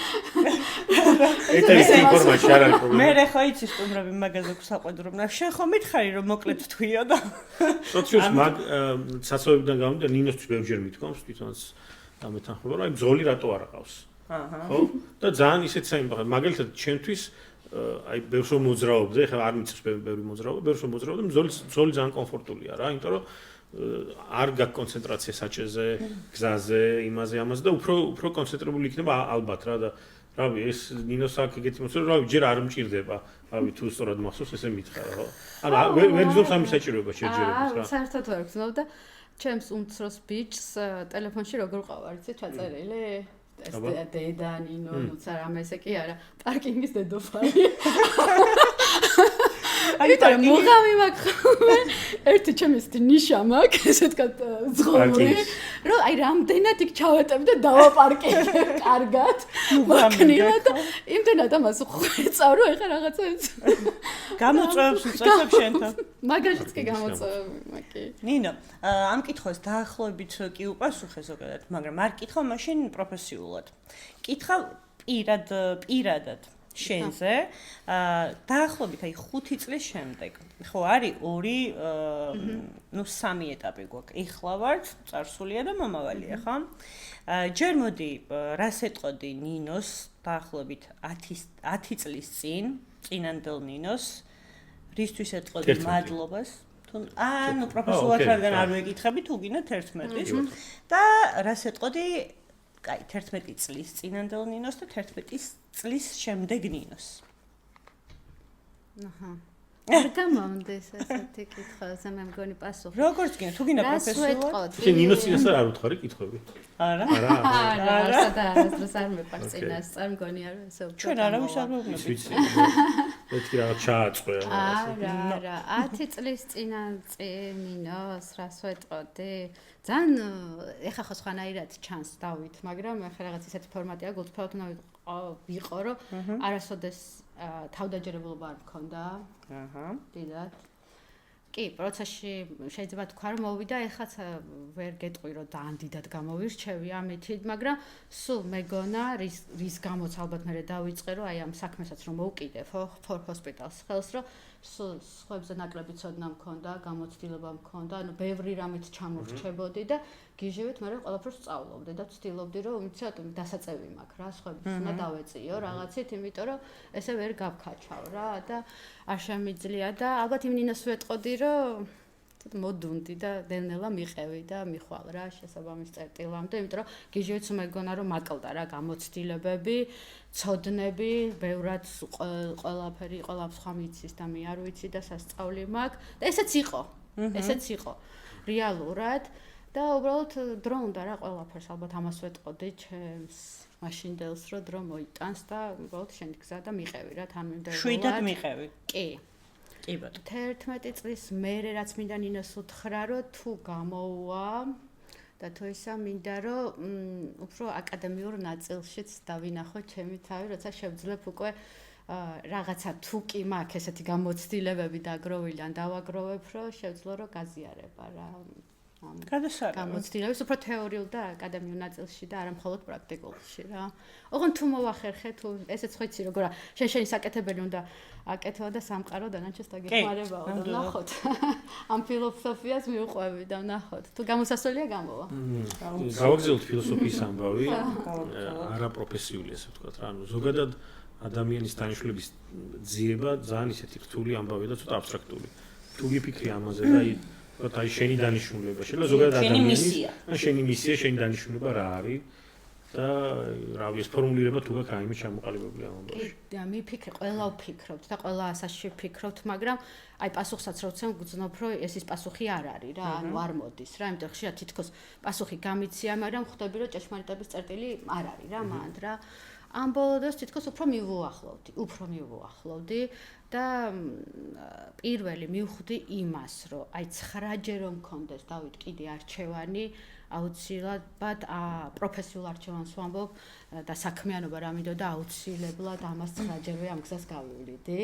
ეს ინფორმაცია არ არის პრობლემა. მე ხო იცი სტუმრები მაგაზე გვსაყვედრობ და შენ ხო მითხარი რომ მოკლედ თქვიო და სოციალს მაგ საცობებიდან გამომდინარე ნინოსთვის ბევრჯერ მithkoms თვითონაც ამეთანხმება რომ აი ბრძოლი რატო არ აყავს. ხო? და ძალიან ისეთ საინტერესო მაგალითად ჩემთვის აი ბევრს მოძრაობდე, ხა არ მიწევს ბევრი მოძრაობა, ბევრს მოძრაობდე, ბრძოლი ძალიან კომფორტულია რა, იმიტომ რომ არ გაქვს კონცენტრაცია საჭეზე, გზაზე, იმაზე, ამაზე და უფრო კონცენტრირებული იქნება ალბათ რა და რავი, ეს ნინოს აქ ეგეთი მოწოდება, რავი, ჯერ არ მჭირდება, რავი, თუ სწორად მახსოვს, ესე მითხრა რა. ანუ ვერ გზობს ამის საჭიროება შეჯერებას რა. საერთოდ ვერ გზნობდა და ჩემს უმცროს ბიჭს ტელეფონში როგორ ყავარ, იცი, ჩაწერილი? ეს დედა, ნინო, ნუცა რამე ესე კი არა, პარკინგის დედოფალი. აი და მოგავი მაგხმე ერთი ჩემი ისეთი ნიშა მაქვს ესე თქვა ზღოური რომ აი რამდენად იქ ჩავატებ და დავაპარკინგე კარგად მოგამნილა და იმდენად ამას ხვეწავ რომ ეხა რაღაცა გამოწვევს უწევს შენთან მაგაშიც კი გამოწვევი მაკი ნინო ამ კითხვას დაახლოებით კი უპასუხე ზოგადად მაგრამ არ კითხავ მაშინ პროფესიულად კითხავ პირადად შენზე დაახლოებით აი 5 წლის შემდეგ ხო არის 2 ნუ 3 ეტაპი გვაქვს ეხლა ვართ წარსულია და მომავალია ხო ჯერ მოდი რას ეტყოდი ნინოს დაახლოებით 10 წლის წინანდელ ნინოს რისთვის ეტყოდი მადლობას თუ ანუ პროფესიულად რადგან არ ვეკითხები თუ გინდათ 11-ის და რას ეტყოდი კაი 11 წლის წინანდელ ნინოს და 11 წლის შემდეგ ნინოს. აჰა. არ გამომდეს ასეთი კითხვაზე მე მგონი პასუხი. როგორც გინდა, თუ გინდა პროფესიულად. შენ ნინოს წინასწარ არ უთხარი კითხვები? არა. არა, სადაც არ მეყარ წინასწარ მგონი არა ესე უფრო. ჩვენ არავის არ ვეუბნებით. ვიცი. მეთქი რაღაც ჩააწყვე არა, 10 წლის წინა ნინოს რას ვეტყოდი? ძალიან ეხა ხო სხვანაირად ჩანს დავით, მაგრამ ეხა რაღაც ისეთი ფორმატია გულწრფელად უნდა ვიყო, რომ არასოდეს თავდაჯერებულობა არ მქონდა. აჰა. დიდად. კი, პროცესში შეიძლება თქვა რომ მოვიდა, ეხაც ვერ გეტყვი რომ ძალიან დიდად გამოვირჩევი ამით, მაგრამ სულ მეგონა რის გამოც ალბათ მე დავიწყე რომ აი ამ საქმესაც რომ მოვკიდე for hospitals ხელს რომ სულ სხვებზე ნაკლები ცოდნა მქონდა, გამოცდილება მქონდა, ანუ ბევრი რამით ჩამორჩებოდი და გიჟივით მე ყველაფერს სწავლობდი და ვცდილობდი რომ იცით დასაწევი მაქვს რა, სხვებს უნდა დავეწიო რაღაცით, იმიტომ რომ ესე ვერ გავქაჩავ რა და არ შემიძლია და ალბათ იმ ნინოს ვეტყოდი რომ მოდუნდი და დენელა მიყევი და მიხვალ რა შესაბამის წერტილამდე, იმიტომ რომ გიჟივით მეგონა რომ მაკლდა რა გამოცდილებები, ცოდნები, ბევრად ყველაფერი, ყველა სხვა მიცის და მე არ ვიცი და სასწაული მაქვს და ესეც იყო რეალურად და უბრალოდ დრო უნდა რა ყველაფერს ალბათ ამას ვეტყოდი ჩემს მაშინდელს რომ დრო მოიტანს და უბრალოდ შენ გზა და მიყევი რა თანმიმდევრულად. შვიდად მიყევი. კი. კი ბატონო. 11 წლის მერე რაც მინდა ნინოს უთხრა რომ თუ გამოვა და თუ ისა მინდა რომ უფრო აკადემიურ ნაწილშიც დავინახო ჩემი თავი, როცა შევძლებ უკვე რაღაცა თუ კი მაქვს ესეთი გამოცდილებები დაგროვილი ან დავაგროვებ, რომ შევძლო რომ გაზიარება რა. გამოცდილებებს უფრო თეორიულ და აკადემიურ ნაწილში და არა მხოლოდ პრაქტიკულში რა. ოღონდ თუ მოვახერხე თუ ესეც ხო იცი როგორა შენი საკეთებელი უნდა აკეთო და სამყარო დანარჩენს დაგეხმარებაო და ნახოთ. ამ ფილოსოფიას მიუყვები და ნახოთ. თუ გამოსასწორია გამოვა. გავაგზავნოთ ფილოსოფიის ამბავი, არა პროფესიული ესე ვთქვათ რა. ანუ ზოგადად ადამიანის დანიშნულების ძიება ძალიან ისეთი რთული ამბავია და ცოტა აბსტრაქტული. თუ გიფიქრი ამაზე და აი შენი დანიშნულება, შეიძლება ზოგადად ადამიანის, შენი მისია, შენი დანიშნულება რა არის და რავი ეს ფორმულირება თუ გაქვს რაიმე ჩამოყალიბებული ამ ამბავში. და მიფიქრე, ყველა ვფიქრობთ და ყველა ასაში ვფიქრობთ, მაგრამ აი პასუხსაც როცა გძნობ, რომ ეს ის პასუხი არ არის რა, ანუ არ მოდის რა, იმიტომ ხშირად თითქოს პასუხი გამიცია, მაგრამ ხვდები რომ ჭეშმარიტების წერტილი არ არის რა, მანდ რა. ამ ბოლოდოს თითქოს უფრო მივუახლოვდი და პირველი მივხვდი იმას, რომ აი 9-ჯერ რომ მქონდეს დავით კიდე არჩევანი, აუცილებლად პროფესიულ არჩევანს ვამბობ და საქმიანობა რა მინდოდა აუცილებლად ამას 9-ჯერვე ამ გზას გავივლიდი.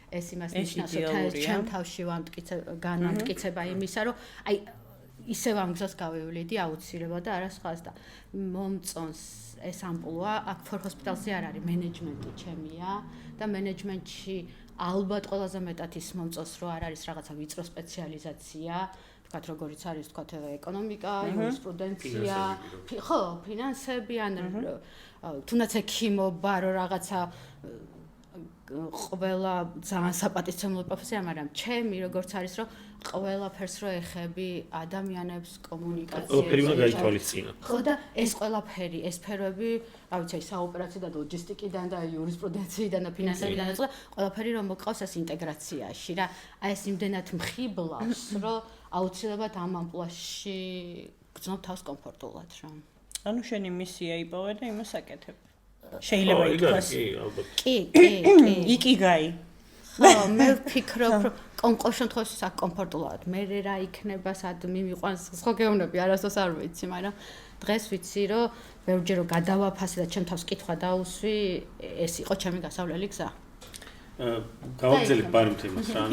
ეს იმას ნიშნავს, რომ ჩემ თავში განამტკიცება იმისა, რომ აი ისევ ამ გზას გავივლიდი აუცილებლად და არა სხვას და მომწონს ეს ამპლუა აქ for hospitals-ი არ არის მენეჯმენტი ჩემია და მენეჯმენტში ალბათ ყველაზე მეტად ის მომწონს რომ არ არის რაღაცა ვიწრო სპეციალიზაცია თქვათ როგორიც არის თქვათ ეკონომიკა, იურისპრუდენცია, ხო, ფინანსები ან თუნდაც ექიმობა რომ რაღაცა ყველა ძალიან საპატივცემლო პროფესია, მაგრამ ჩემი როგორც არის, რომ ყველაფერს რო ეხები ადამიანებს, კომუნიკაციას. ყველაფერი უნდა გაითვალისწინო. ხო და ეს ყველაფერი, ეს სფეროები, რა ვიცი, აი საოპერაციო და ლოჯისტიკიდან და იურისპრუდენციიდან და ფინანსებიდან და ყველაფერი რომ მოყავს ეს ინტეგრაციაში რა. აი ეს იმდენად მხიბლავს, რომ აუცილებლად ამ ამპლუაში გრძნობ თავს კომფორტულად რა. ანუ შენი მისია იპოვე და იმას აკეთებ. შეიძლება ითქვას. კი. იკიგაი. ხო, მე ვფიქრობ, რომ კონკრეტულ შემთხვევაში საკომფორტულად. მე რა იქნება, სად მიმიყვანს სხვა გეუბნები, არასდროს არ ვიცი, მაგრამ დღეს ვიცი, რომ ბევრჯერ რომ გადავაფასე და ჩემ თავს კითხვა დაუსვი, ეს იყო ჩემი გასავლელი გზა. გავაგზავნე ბარემ თემას რა.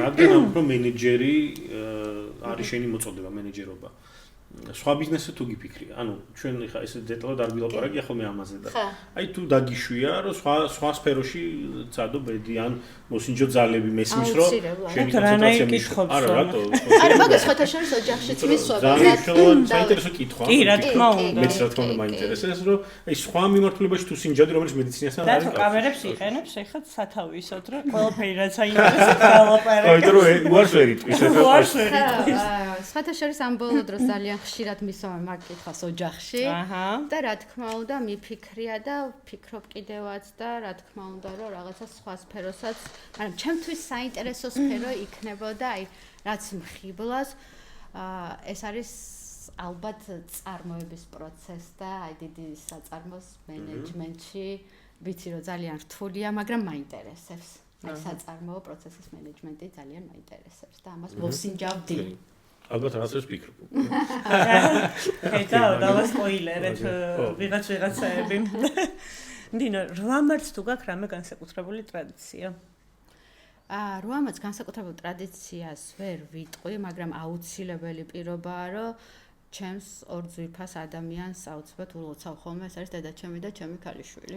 რადგან უფრო მენეჯერი არის შენი მოწოდება მენეჯერობა. სხვა ბიზნესზე თუ გიფიქრია, ანუ ჩვენ ხა ეს დეტალად არ ვილაპარაკი ახლა მე ამაზე და აი თუ დაგიშვია, რომ სხვა სფეროში წადო ბედი ან მოსინჯო ძალები მესმის რომ შენი კონცენტრაცია მიშხობს. არა რატო? არა, მაგას ხოთა შორის ოჯახშიც მისვლა. ძალიან საინტერესო კითხვა. კი, რა თქმა უნდა. მეც რა თქმა უნდა მაინტერესებს, რომ აი სხვა მიმართულებაში თუ სინჯადი რომელიც მედიცინასთან არის. რატო კამერებს იყენებს ეხლა სათავისოდ რომ ყველაფერი რაც აინტერესებს გავაპარაკო. აი დრო უარს ვერ იტყვის ეხლა. უარს ვერ იტყვის. ხოთა შორის ამ ბოლო დროს ძალიან ხშირად მისვამე მაგ კითხვას ოჯახში. და რა თქმა უნდა მიფიქრია და ვფიქრობ კიდევაც და რა თქმა უნდა რომ რაღაცა სხვა სფეროსაც, მაგრამ ჩემთვის საინტერესო სფერო იქნებოდა აი რაც მხიბლას ეს არის ალბათ წარმოების პროცესი და აი დიდი საწარმოს მენეჯმენტში ვიცი რომ ძალიან რთულია, მაგრამ მაინტერესებს. აი საწარმოო პროცესის მენეჯმენტი ძალიან მაინტერესებს და ამას მოვსინჯავდი. ალბათ რაღაცას ვფიქრობ. ეხლა დავასპოილერეთ ვიღაცაები. დინო, 8 მარტს თუ გაქვს რამე განსაკუთრებული ტრადიცია? 8 მარტს განსაკუთრებულ ტრადიციას ვერ ვიტყვი, მაგრამ აუცილებელი პირობაა, რომ ჩემს ორ ძვირფას ადამიანს აუცილებლად ულოცავ ხოლმე, ეს არის დედაჩემი და ჩემი ქალიშვილი.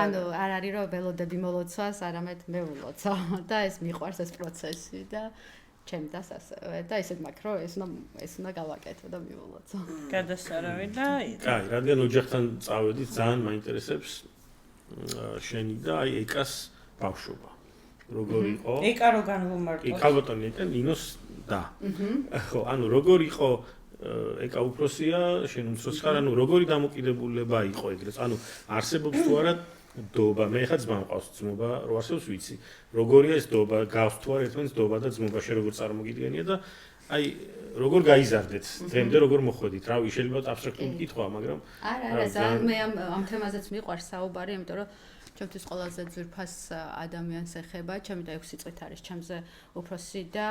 ანუ არ არის რომ ველოდები მოლოცვას, არამედ მე ულოცავ და ეს მიყვარს ეს პროცესი და ჩემდას ასევე და ისეთ მაქვს რომ ეს უნდა გავაკეთო და მივულოცო. გადასარავი და კაი, რადგან ოჯახთან წავედით, ძალიან მაინტერესებს შენი და აი ეკას ბავშვობა. როგორ იყო? ეკა რო განვუმარტო. კი, ქალბატონი ეკა ნინოს და. ხო, ანუ როგორ იყო ეკა უფროსია, შენ უმცროსი ხარ, ანუ როგორი დამოკიდებულება იყო ეგრეთ? ანუ არსებობს თუ არა დობა, მე ხა ძმა მყავს, ძმობა რო არსებობს ვიცი. როგორია ეს დობა, გავს თუ არა ერთმანეთს დობა და ძმობა შე როგორ წარმოგიდგენია და აი როგორ გაიზარდეთ? დღემდე როგორ მოხვედით? რავი, შეიძლება აბსტრაქტული კითხვა, მაგრამ არა, ძალიან მე ამ თემაზეც მიყვარს საუბარი, იმიტომ რომ ჩემთვის ყველაზე ძვირფას ადამიანს ეხება, ჩემი და 6 წლით არის ჩემზე უფროსი და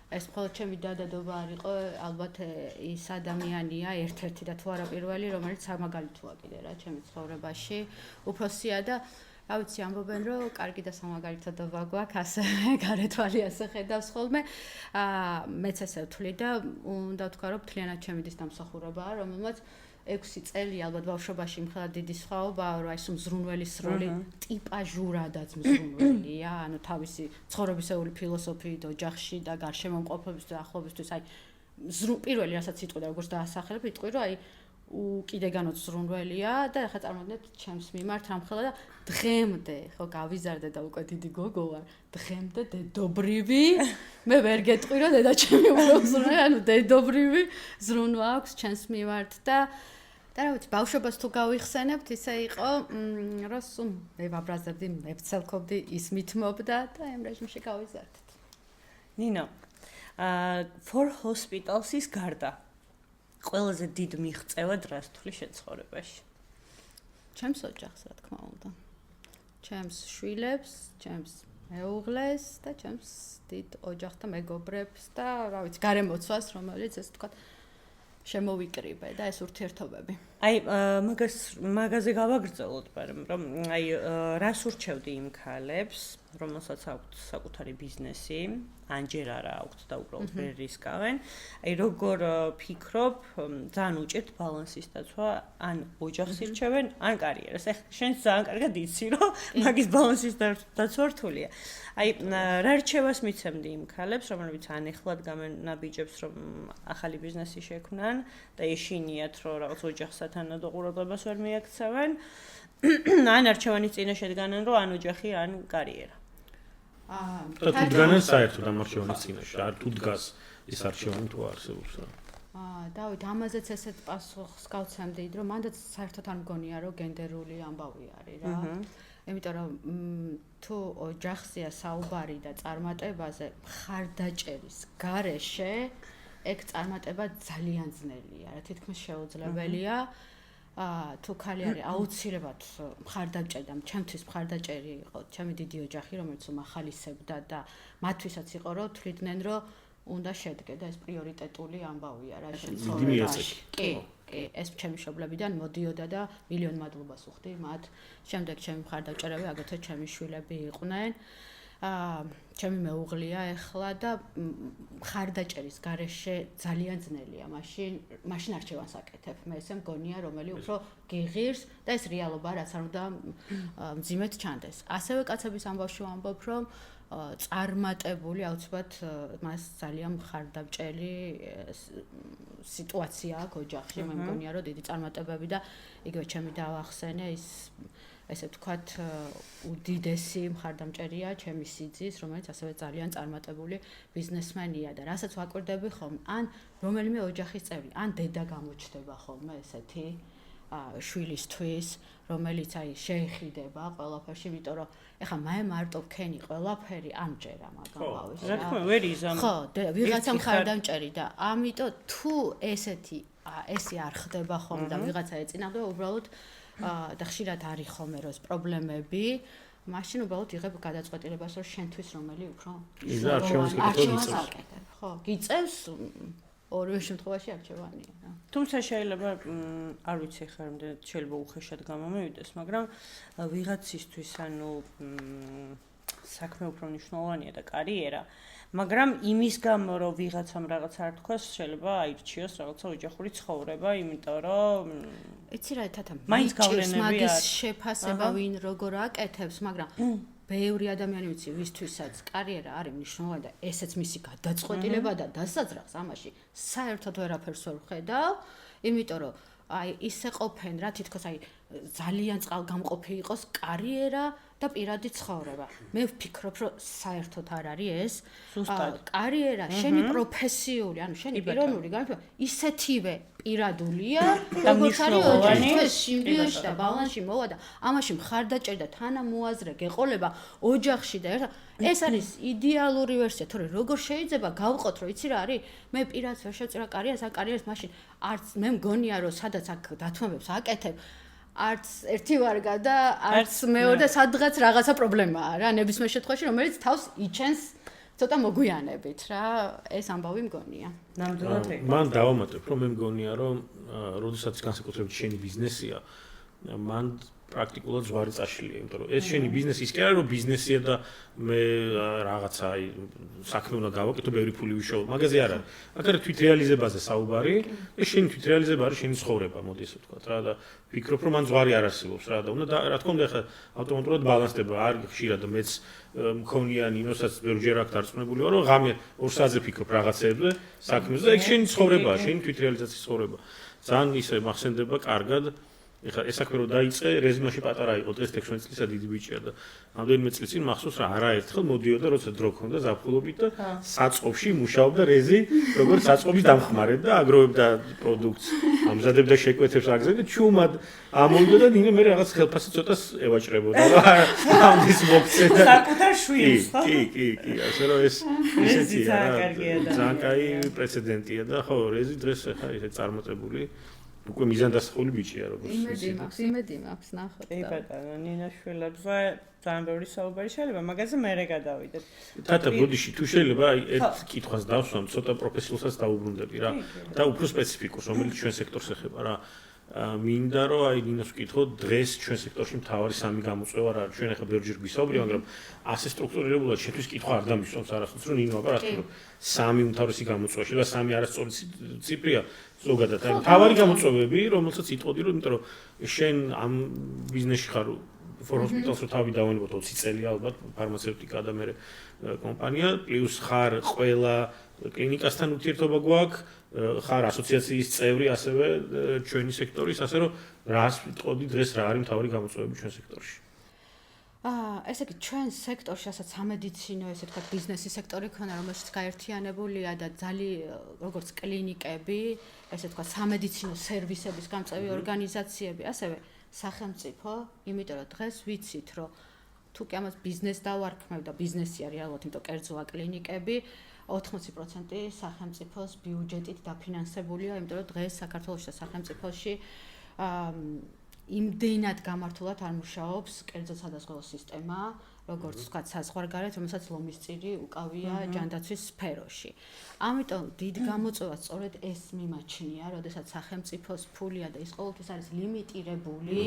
ეს მხოლოდ ჩემი დადადობა არ იყო, ალბათ ის ადამიანია ერთ-ერთი და თუ არა პირველი, რომელიც სამაგალითოა კიდე რა ჩემი ცხოვრებაში. უფროსია და რა ვიცი, ამბობენ რომ კარგი და სამაგალითო დობა გვაქვს, ასე გარეთვალი ასე ხედავს ხოლმე. მეც ესე ვთვლი და უნდა ვთქვა, რომ მთლიანად ჩემი დის დამსახურებაა, რომელმაც 6 წელი ალბათ ბავშვობაში მხოლოდ დიდი სხვაობაა, რომ აი მზრუნველის როლი ტიპაჟურადაც მზრუნველია, ანუ თავისი ცხოვრებისეული ფილოსოფიით ოჯახში და გარშემომყოფებისთვის და ახლობისთვის, აი პირველი რასაც იტყვი და როგორც დაასახელებ, იტყვი რომ აი უკიდეგანაც ზრუნველია და ახლა წარმოგიდგენთ ჩემს მიმართ რამხელა და დღემდე ხო გავიზარდე და უკვე დიდი გოგო ვარ, დღემდე დედობრივი მე ვერ გეტყვი რომ დედაჩემი უფრო ზრუნველია, ანუ დედობრივი ზრუნვა აქვს ჩემს მიმართ და რა ვიცი, ბავშვობას თუ გავიხსენებთ, ისე იყო, რომ სულ მე ვაბრაზებდი, მე ვცელქობდი, ის მithმობდა და ამ რეჟიმში გავიზარდეთ. ნინო, for hospitals-ის გარდა ყველაზე დიდ მიღწევად რას თვლი შენ ცხოვრებაში? ჩემს ოჯახს, რა თქმა უნდა. ჩემს შვილებს, ჩემს მეუღლეს და ჩემს დიდ ოჯახთა მეგობრებს და რა ვიცი, გარემოცვას, რომელიც ეს თქვა შემოვიკრიბე და ეს ურთიერთობები. აი, მაგაზე გავაგრძელოთ, რომ აი რას ურჩევდი იმ ქალებს, რომელსაც აქვთ საკუთარი ბიზნესი, ანჯერ არა აქვთ და უბრალოდ ვერ რისკავენ. აი, როგორ ფიქრობ, ძალიან უჭირთ ბალანსის დაცვა, ან ოჯახს ირჩევენ, ან კარიერას. ეხლა შენ ძალიან კარგად იცი, რომ მაგის ბალანსის დაცვა რთულია. აი, რა რჩევას მიცემდი იმ ქალებს, რომლებიც ან ეხლად გამენაბიჯებს, რომ ახალი ბიზნესი შექმნან და ეშინიათ, რომ რაღაც ოჯახსათანადო ყურადღებას ვერ მიაქცევენ ან არჩევანის წინა შედგანან რომ ან ოჯახი ან კარიერა. და თუ დგანან საერთოდ ამ არჩევანის წინაშე, არ თუ დგას ეს არჩევანი თუ არსებობს რა. დავით, ამაზეც ესეთ პასუხს გავცემდით, რომ მანდაც საერთოდ არ მგონია, რომ გენდერული ამბავი არის რა. იმიტომ რომ თუ ოჯახზეა საუბარი და წარმატებაზე მხარდაჭერის გარეშე, ეგ წარმატება ძალიან ძნელია რა, თითქმის შეუძლებელია. თუ ხალი არის აუცილებლად მხარდაჭერდა, ჩემთვის მხარდაჭერი იყო ჩემი დიდი ოჯახი, რომელიც უმახალისებდა და მათთვისაც იყო რომ თვლიდნენ რომ უნდა შედგე და ეს პრიორიტეტული ამბავია რა შენ ცხოვრებაში. კი, ეს ჩემი მშობლებიდან მოდიოდა და მილიონ მადლობას ვუხდი მათ. შემდეგ ჩემი მხარდაჭერები აგრეთვე ჩემი შვილები იყვნენ. ჩემი მეუღლეა ეხლა და მხარდაჭერის გარეშე ძალიან ძნელია. მაშინ არჩევანს აკეთებ. მე ესე მგონია, რომელი უფრო გიღირს და ეს რეალობა რაც არ უნდა მძიმედ ჩანდეს. ასევე კაცების ამბავში ვამბობ, რომ წარმატებული აუცილებლად მას ძალიან მხარდამჭერი სიტუაცია აქვს ოჯახში. მე მგონია, რომ დიდი წარმატებები და იგივე ჩემი დავახსენე ის ესე ვთქვათ უდიდესი მხარდამჭერია ჩემი სიძის, რომელიც ასევე ძალიან წარმატებული ბიზნესმენია და რასაც ვაკვირდები ხოლმე, ან რომელიმე ოჯახის წევრი, ან დედა გამოჩნდება ხოლმე ესეთი შვილისთვის, რომელიც აი შეეხიდება ყველაფერში, იმიტომ რომ ეხლა მე მარტო ვქენი ყველაფერი ამჯერა მაგამ ბავშვს. რა თქმა უნდა, ვერ იზამ. ხო, ვიღაცა მხარდამჭერი და ამიტომ თუ ესე არ ხდება ხოლმე და ვიღაცა ეწინააღმდება, უბრალოდ და ხშირად არის ხოლმე რომ პრობლემები, მაშინ უბრალოდ იღებ გადაწყვეტილებას, რომ შენთვის რომელი უფრო არჩევანს აკეთებ. ხო, გიწევს ორივე შემთხვევაში არჩევანია რა. თუმცა შეიძლება არ ვიცი ხარ იმდენად შეიძლება უხეშად გამომივიდეს, მაგრამ ვიღაცისთვის ანუ საქმე უფრო მნიშვნელოვანია და კარიერა, მაგრამ იმის გამო რომ ვიღაცამ რაღაც არ თქვას, შეიძლება აირჩიოს რაღაცა ოჯახური ცხოვრება, იმიტომ რომ იცი რა თათა მაინც გავლენები მაგის შეფასება ვინ როგორ აკეთებს, მაგრამ ბევრი ადამიანი ვიცი, ვისთვისაც კარიერა არის მნიშვნელოვანი და ესეც მისი გადაწყვეტილება და დასაძრახს ამაში საერთოდ ვერაფერს ვერ ვხედავ, იმიტომ რომ აი ისე ყოფენ რა თითქოს აი ძალიან წყალგამყოფი იყოს კარიერა და პირადი ცხოვრება. მე ვფიქრობ, რომ საერთოდ არ არის ეს. კარიერა, შენი პროფესიული, ანუ შენი პიროვნული განვითარება ისეთივე პირადულია, როგორც არის ოჯახის სიმბიოზში და ბალანსში მოვა და ამაში მხარდაჭერი და თანამოაზრე გეყოლება ოჯახში და ერთად ეს არის იდეალური ვერსია, თორე როგორ შეიძლება გავყოთ, რომ იცი რა არის? მე პირადად ვერ შევწირა კარიერას, ან კარიერას მაშინ არც მე მგონია, რომ სადაც აქ დათმობებს აკეთებ არც ერთი ვარგა და არც მეორე და სადღაც რაღაცა პრობლემაა რა ნებისმიერ შემთხვევაში რომელიც თავს იჩენს ცოტა მოგვიანებით რა ეს ამბავი მგონია ნამდვილად ეგ მან დავამატებ რომ მე მგონია რომ როდესაც განსაკუთრებით შენი ბიზნესია მან პრაქტიკულად ზვარი წაშლია იმიტომ რომ ეს შენი ბიზნესი ის კი არა რომ ბიზნესია და მე რაღაცა აი საქმე უნდა გავაკეთო ბევრი ფული ვიშოვო მაგაზე არ არის აქ არის თვითრეალიზებაზე საუბარი ეს შენი თვითრეალიზება არის შენი ცხოვრება მოდი ესე ვთქვა რა და ვფიქრობ რომ მან ზვარი არ არსებობს რა და უნდა რა თქმა უნდა ახლა ავტომატურად ბალანსდება არ ხშირად მეც მქონია ნინოსაც ბევრჯერ აქ დარწმუნებული ვარ რომ ღამე 2 საათზე ფიქრობ რაღაცებზე საქმეზე და ეგ შენი ცხოვრებაა შენი თვითრეალიზაციის ცხოვრება ძალიან ისე მახსენდება კარგად ეხლა ეს საქმე რომ დაიწყე რეზიმაში პატარა იყო დღეს 16 წლისა დიდი ბიჭია და ამდენიმე წლის წინ მახსოვს რა არაერთხელ მოდიოდა როცა დრო ქონდა ზაფხულობით და საწყობში მუშაობდა რეზი როგორც საწყობის დამხმარედ და აგროვებდა პროდუქტს ამზადებდა შეკვეთებს აგზავნა და ჩუმად ამოვიდა და ნინო მე რაღაც ხელფასი ცოტას ევაჭრებოდა ამის მოქცედა საკუთარ შვილს ხო კი ასე რომ ეს ისეთია ძალიან კაი პრეცედენტია და ხო რეზი დღეს ახლა ისე წარმატებული უკვე მიზანდასახული ბიჭია როგორც იმედი მაქვს ნახოთ კი ბატონო ნინოს შვილებზე ძალიან ბევრი საუბარი შეიძლება მაგაზე მერე გადავიდეთ თათა ბოდიში თუ შეიძლება აი ერთ კითხვას დავსვამ ცოტა პროფესიულსაც დაუბრუნდები რა და უფრო სპეციფიკურს რომელიც ჩვენ სექტორს ეხება რა მინდა რომ აი ნინოს ვკითხო დღეს ჩვენ სექტორში მთავარი სამი გამოწვევა რა ჩვენ ახლა ბევრჯერ გვისაუბრია მაგრამ ასე სტრუქტურირებულად შეთვის კითხვა არ დამისვამს არასდროს რომ ნინო აბა რა თქმა უნდა სამი უმთავრესი გამოწვევა შეიძლება სამი არასწორი ციფრია ზოგადად აი მთავარი გამოწვევები რომელსაც იტყოდი რომ იმიტომ რომ შენ ამ ბიზნესში ხარ for hospitals-ო თავი დავანებოთ 20 წელი ალბათ ფარმაცევტიკა და მე კომპანია პლუს ხარ ყველა კლინიკასთან ურთიერთობა გვაქვს ხარ ასოციაციის წევრი ასევე ჩვენი სექტორის ასე რომ რას ვიტყოდი დღეს რა არის მთავარი გამოწვევები ჩვენ სექტორში ესე იგი ჩვენ სექტორში ასაც სამედიცინო ესე თქვა ბიზნესის სექტორი ქონა რომელშიც გაერთიანებულია და როგორც კლინიკები ესე თქვა სამედიცინო სერვისების გამწევი ორგანიზაციები ასევე სახელმწიფო იმიტომ რომ დღეს ვიცით რომ თუ კი ამას ბიზნეს დავარქმევ და ბიზნესია რეალურად იმიტომ კერძოა კლინიკები 80% სახელმწიფოს ბიუჯეტით დაფინანსებულია იმიტომ რომ დღეს საქართველოს და სახელმწიფოში იმდენად გამართულად არ მუშაობს კერძო სადაზღვევო სისტემა, როგორც ვთქვათ, საზღვარგარეთ, რომელსაც ლომისწირი უკავია ჯანდაცვის სფეროში. ამიტომ დიდ გამოწვევას სწორედ ეს მიმაჩნია, როდესაც სახელმწიფოს ფულია და ის ყოველთვის არის ლიმიტირებული,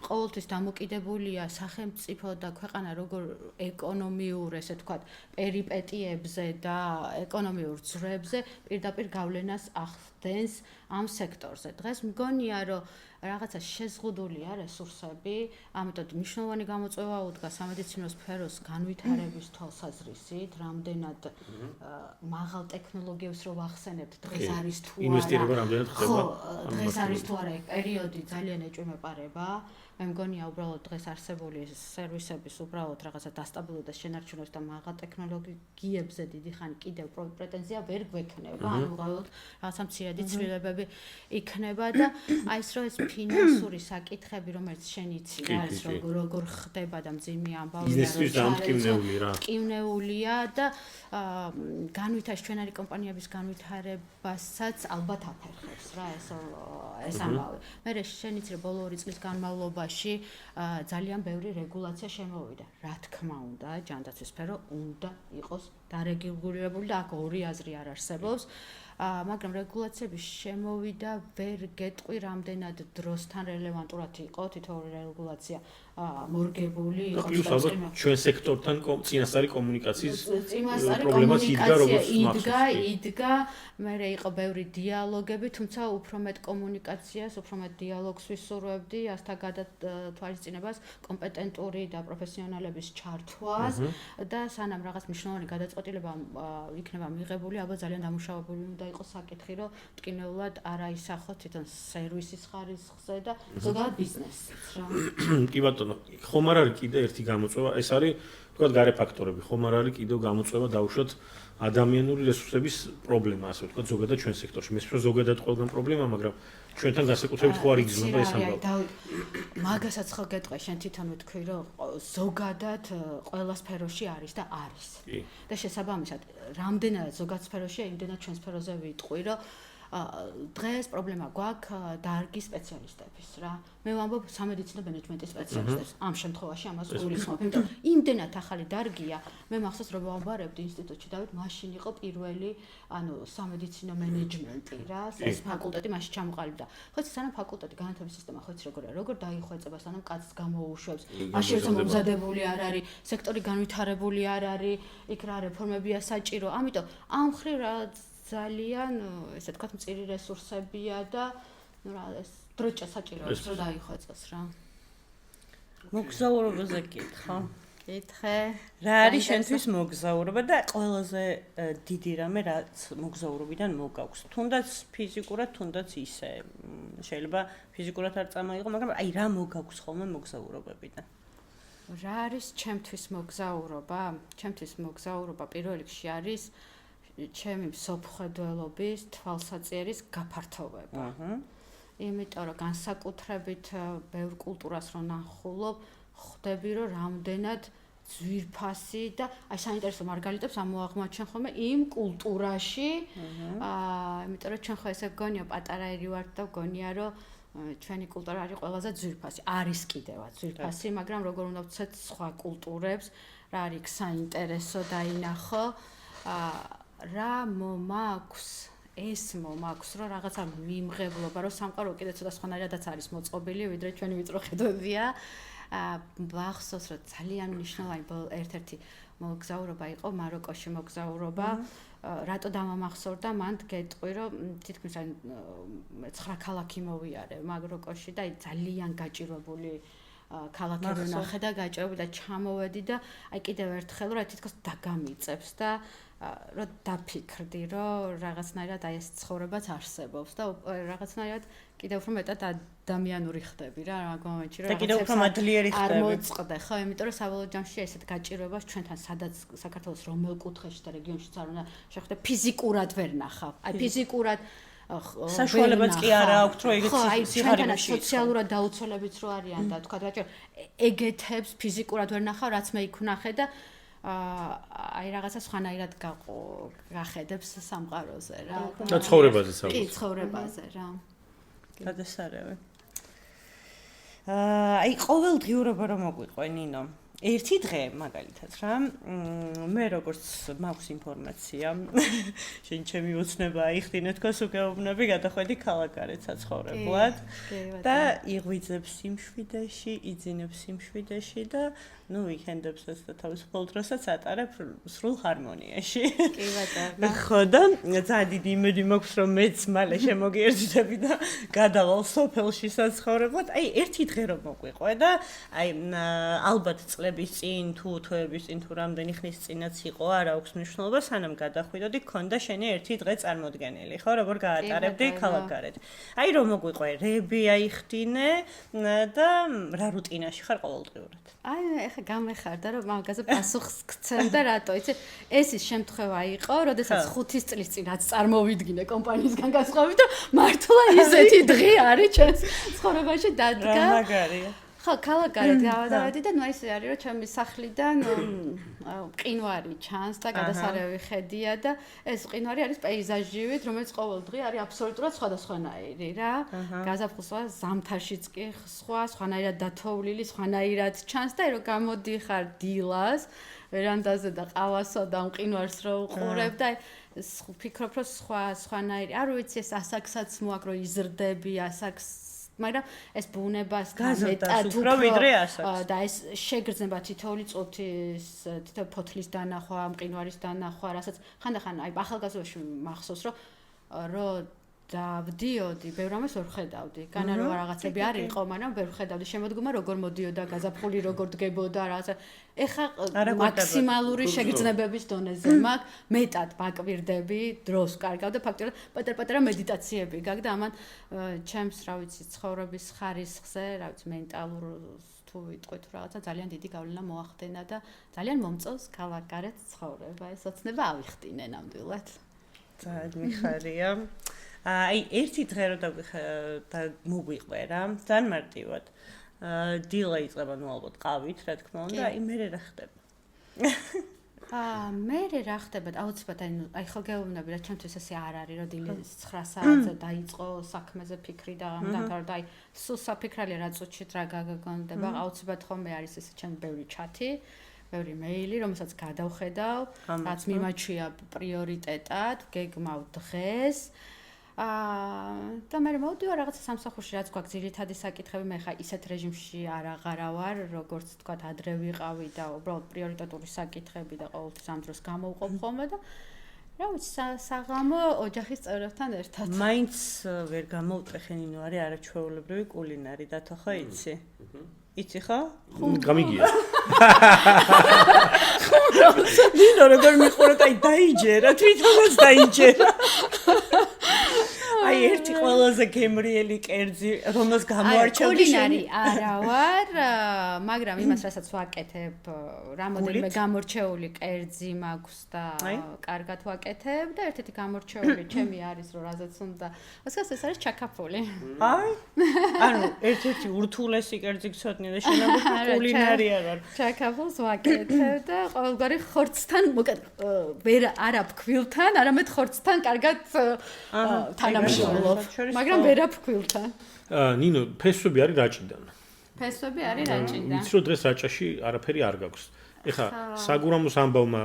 ყოველთვის დამოკიდებულია სახელმწიფო და ქვეყანა როგორ ეკონომიურ, ესე ვთქვათ, პერიპეტიებზე და ეკონომიურ ძვრებზე პირდაპირ გავლენას ახდენს ამ სექტორზე. დღეს მგონია, რომ რაღაცა შეზღუდულია რესურსები, ამიტომ მნიშვნელოვანი გამოწვევა უდგა სამედიცინო სფეროს განვითარების თვალსაზრისით, რამდენად მაღალ ტექნოლოგიებს რო ვახსენებთ, დღეს არის თუ არა. ინვესტირება რამდენად ხდება? დღეს არის თუ არა პერიოდი ძალიან ეჭვმეპარება. მე მგონია უბრალოდ დღეს არსებული სერვისების უბრალოდ რაღაცა დასტაბილურდა შენარჩუნებს და მაღალ ტექნოლოგიებზე დიდი ხანი კიდევ პრეტენზია ვერ გვექნება, ანუ უბრალოდ რაღაცა მცირედი ცვლილებები იქნება და აი ეს რო ეს ფინანსური საკითხები რომელიც შენ იცი რა ეს როგორ ხდება და მძიმე ამბავია ბიზნესის დამტკივნეული რა ტკივნეულია და განვითარების ჩვენარი კომპანიების განვითარებასაც ალბათ აფერხებს რა ეს ამბავი მე შენ იცი რომ ბოლო 2 წლის განმავლობაში ძალიან ბევრი რეგულაცია შემოვიდა რა თქმა უნდა ჯანდაცვის სფერო უნდა იყოს დარეგულირებული და აქ ორი აზრი არ არსებობს მაგრამ რეგულაციები შემოვიდა ვერ გეტყვი რამდენად დროსთან რელევანტურად იყო თითოეული რეგულაცია მორგებული იყო პლუს ალბათ ჩვენ სექტორთან წინასწარი კომუნიკაციის პრობლემაც იდგა როგორც იდგა მე იყო ბევრი დიალოგები თუმცა უფრო მეტ კომუნიკაციას უფრო მეტ დიალოგს ვისურვებდი ასთა გადათვალისწინებას კომპეტენტური და პროფესიონალების ჩართვას და სანამ რაღაც მნიშვნელოვანი გადაწყვეტილება იქნება მიღებული ალბათ ძალიან დამუშავებული უნდა იყოს საკითხი რომ ტკინეულად არ აისახოთ თვითონ სერვისის ხარისხზე და ზოგადად ბიზნესიც რა კი ბატონო ხომ არ არის კიდე ერთი გამოწვევა ეს არის თქვა გარე ფაქტორები ხომ არ არის კიდევ გამოწვევა დავუშვათ ადამიანური რესურსების პრობლემა ასე ვთქვა ზოგადად ჩვენ სექტორში მე ვფიქრობ ზოგადად ყველგან პრობლემა მაგრამ ჩვენთან განსაკუთრებით ხო არ იგრძნობა ეს ამბავი მაგასაც ხო გეტყვი შენ თვითონ ვთქვი რომ ზოგადად ყველა სფეროში არის და არის და შესაბამისად რამდენად ზოგად სფეროშია იმდენად ჩვენ სფეროზე ვიტყვი რომ დღეს პრობლემა გვაქვს დარგის სპეციალისტების რა მე ვამბობ სამედიცინო მენეჯმენტის სპეციალისტებს ამ შემთხვევაში ამას გულისხმობ იმიტომ იმდენად ახალი დარგია მე მახსოვს რომ ვამბარებდი ინსტიტუტში დავით მაშინ იყო პირველი ანუ სამედიცინო მენეჯმენტი რა ეს ფაკულტეტი მაშინ ჩამოყალიბდა ხო იცი სანამ ფაკულტეტი განათლების სისტემა ხო იცი როგორ დაიხვეწება სანამ კაცს გამოუშვებს მაშინ როცა მომზადებული არ არის სექტორი განვითარებული არ არის იქ რა რეფორმებია საჭირო ამიტომ ამ ხრი რა ძალიან ესე თქვა მწირი რესურსებია და ნუ რა ეს დროჭა საჭიროა რომ დაიხვეწოს რა მოგზაურობაზე კითხა კითხე რა არის შენთვის მოგზაურობა და ყველაზე დიდი რამე რაც მოგზაურობიდან მოგაქვს თუნდაც ფიზიკურად თუნდაც ისე შეიძლება ფიზიკურად არ წამოიღო მაგრამ აი რა მოგაქვს ხოლმე მოგზაურობებიდან რა არის ჩემთვის მოგზაურობა ჩემთვის მოგზაურობა პირველ რიგში არის ჩემი მსოფლმხედველობის თვალსაწიერის გაფართოვება. იმიტომ რომ განსაკუთრებით ბევრ კულტურას რო ნახულობ, ხვდები რომ რამდენად ძვირფასი და აი საინტერესო მარგალიტებს ამოაღმაჩენ ხოლმე იმ კულტურაში. იმიტომ რომ ჩვენ ხო ესე გონია პატარაერი ვართ და გონია რომ ჩვენი კულტურა არის ყველაზე ძვირფასი. არის კიდევაც ძვირფასი, მაგრამ როგორ უნდა ვცეთ სხვა კულტურებს, რა არის საინტერესო დაინახო. რა მომაქვს ეს მომაქვს რომ რაღაცა მიმღებლობა რომ სამყარო კიდე ცოტა სხვანაირადაც არის მოწყობილი ვიდრე ჩვენი ვიწრო ხედვებია ვახსოვს რომ ძალიან მნიშვნელოვანი ერთ-ერთი მოგზაურობა იყო მაროკოში მოგზაურობა რატო დამამახსოვრდა მან გეტყვი რომ თითქმის 9 ქალაქი მოვიარე მაროკოში და ძალიან გაჭირვებული ქალაქები ვნახე და გაჭირებული და ჩამოვედი და აი კიდევ ერთხელ რა თითქოს დაგამიწევს და რომ დაფიქრდი რომ რაღაცნაირად აი ეს ცხოვრებაც არსებობს და რაღაცნაირად კიდევ უფრო მეტად ადამიანური ხდები რა მომენტში რომ კიდევ უფრო მადლიერი ხდები. არ მოწყდე ხო, იმიტომ რომ საბოლოო ჯამში ესეთ გაჭირვებას ჩვენთან სადაც საქართველოს რომელ კუთხეში და რეგიონშიც არ უნდა შეხვდე ფიზიკურად ვერ ნახავ. აი ფიზიკურად საშუალებაც კი არ აქვს რომ ეგეთ სიღარიბეში სოციალურად დაუცველებიც რო არიან და თქვა რა ეგეთებს ფიზიკურად ვერ ნახავ რაც მე იქ ვნახე და აი რაღაცა სხვანაირად გახედებს სამყაროზე რა და ცხოვრებაზე საბოლოოდ კი ცხოვრებაზე რა გადასარევი აი ყოველდღიურობა რომ მოგვიყვე ნინო ერთი დღე მაგალითად რა მე როგორც მაქვს ინფორმაცია შენ ჩემი ოცნება აიხდინე თქოს უგეუბნები გადახვედი ქალაქგარეთ საცხოვრებლად და იღვიძებს სიმშვიდეში იძინებს სიმშვიდეში და ნუ ვიქენდებსაც და თავისუფალ დროსაც ატარებ სრულ ჰარმონიაში კი ბატონო ხო და ძალიან დიდი იმედი მაქვს რომ მეც მალე შემოგიერთდები და გადავალ სოფელში საცხოვრებლად აი ერთი დღე რომ მოგვიყვე და აი ალბათ წლების წინ თუ თვეების წინ თუ რამდენი ხნის წინაც იყო არ აქვს მნიშვნელობა სანამ გადახვიდოდი გქონდა შენი ერთი დღე წარმოდგენილი ხო როგორ გაატარებდი ქალაქგარეთ აი რომ მოგვიყვე რები აიხდინე და რა რუტინაში ხარ ყოველდღიურად აი ეხა გამეხარდა რომ მაგაზე პასუხს გცემდა რატო იცი ეს ის შემთხვევა იყო როდესაც 5 წლის წინ რაც წარმოვიდგინე კომპანიისგან განსხვავებით და მართლა ისეთი დღე არის ჩვენს ცხოვრებაში დადგა მაგარია ხო ქალაქგარეთ გავადავედი და ნუ ისე არის რომ ჩემი სახლიდან მყინვარი ჩანს და გადასარევი ხედია და ეს მყინვარი არის პეიზაჟივით რომელიც ყოველდღე არის აბსოლუტურად სხვადასხვანაირი რა გაზაფხულსა ზამთარშიც კი სხვანაირად დათოვლილი სხვანაირად ჩანს და რომ გამოდიხარ დილას ვერანდაზე და ყავასო და მყინვარს რო უყურებ და ვფიქრობ რომ სხვანაირი არ ვიცი ეს ასაკსაც მოაქვს რომ იზრდები ასაკს მაგრამ ეს ბუნებასთან მეტად უფრო ვიდრე ასაკს და ეს შეგრძნება თითოეული წუთის თითო ფოთლის დანახვა, მყინვარის დანახვა, რასაც ხანდახან აი ახალგაზრდობაში მახსოვს რომ დავდიოდი, ბევრ ამას ვერ ხედავდი. განა რომ რაღაცები არ იყო, მაგრამ ვერ ხედავდი შემოდგომა როგორ მოდიოდა, გაზაფხული როგორ დგებოდა, რაღაცა. ეხა მაქსიმალური შეგრძნებების დონეზე მაქვს, მეტად ვაკვირდები, დროს კარგავ და ფაქტობრივად პატარ-პატარა მედიტაციები გაქვს და ამან ჩემს, რა ვიცი, ცხოვრების ხარისხზე, რა ვიცი, მენტალურ თუ ვიტყვით რაღაცა ძალიან დიდი გავლენა მოახდენა და ძალიან მომწონს ქალაქგარეთ ცხოვრება. ეს ოცნება ავიხდინე ნამდვილად. ძალიან მიხარია. აი ერთი დღე რო და მოგვიყვე რა ძალიან მარტივად დილა იწყება ნუ ალბათ ყავით რა თქმა უნდა აი მე რა ხდება მე რა ხდება აუცილებლად აი ხო გეუბნები რა ჩემთვის ესე არ არის რომ დილის 9 საათზე დაიწყო საქმეზე ფიქრი და გამდარდა აი სულ საფიქრალია რა წუთში რა გაგონდება აუცილებლად ხოლმე არის ესე ჩემი ბევრი ჩათი ბევრი მეილი რომელსაც გადავხედავ რაც მიმაჩვია პრიორიტეტად გეგმავ დღეს და მე მოვდივარ რაღაცა სამსახურში რაც გვაქვს ძირითადი საკითხები მე ხა ისეთ რეჟიმში აღარა ვარ როგორც თქვა ადრე ვიყავი და უბრალოდ პრიორიტეტული საკითხები და ყოველთვის ამ დროს გამოვყოფ ხოლმე და რა ვიცი საღამო ოჯახის წევრებთან ერთად მაინც ვერ გამოვტეხე ნინო არის არაჩვეულებრივი კულინარი დათო ხო იცი იცი ხო გამიგია ნინო როგორ მიყურეთ აი დაიჯერა თვითონაც დაიჯერა აი ერთი ყველაზე გემრიელი კერძი რომელს გამოარჩევდი კულინარი არა ვარ მაგრამ იმას რასაც ვაკეთებ რამოდენიმე გამორჩეული კერძი მაქვს და კარგად ვაკეთებ და ერთ-ერთი გამორჩეული ჩემი არის რომ რაზეც უნდა ასკას ეს არის ჩაკაფული აი ანუ ერთ-ერთი ურთულესი კერძი გცოდნია და შენაბა კულინარი არ ვარ ჩაკაფულს ვაკეთებ და ყოველგვარი ხორცთან მოკეთ ვერ არა ფქვილთან არამედ ხორცთან კარგად თანამშრომლობ მაგრამ ვერაფქვილთან. ნინო, ფესვები არის რაჭიდან. ფესვები არის რაჭიდან. ვიცი რომ დღეს რაჭაში არაფერი არ გაქვს. ეხა საგურამოს ამბავმა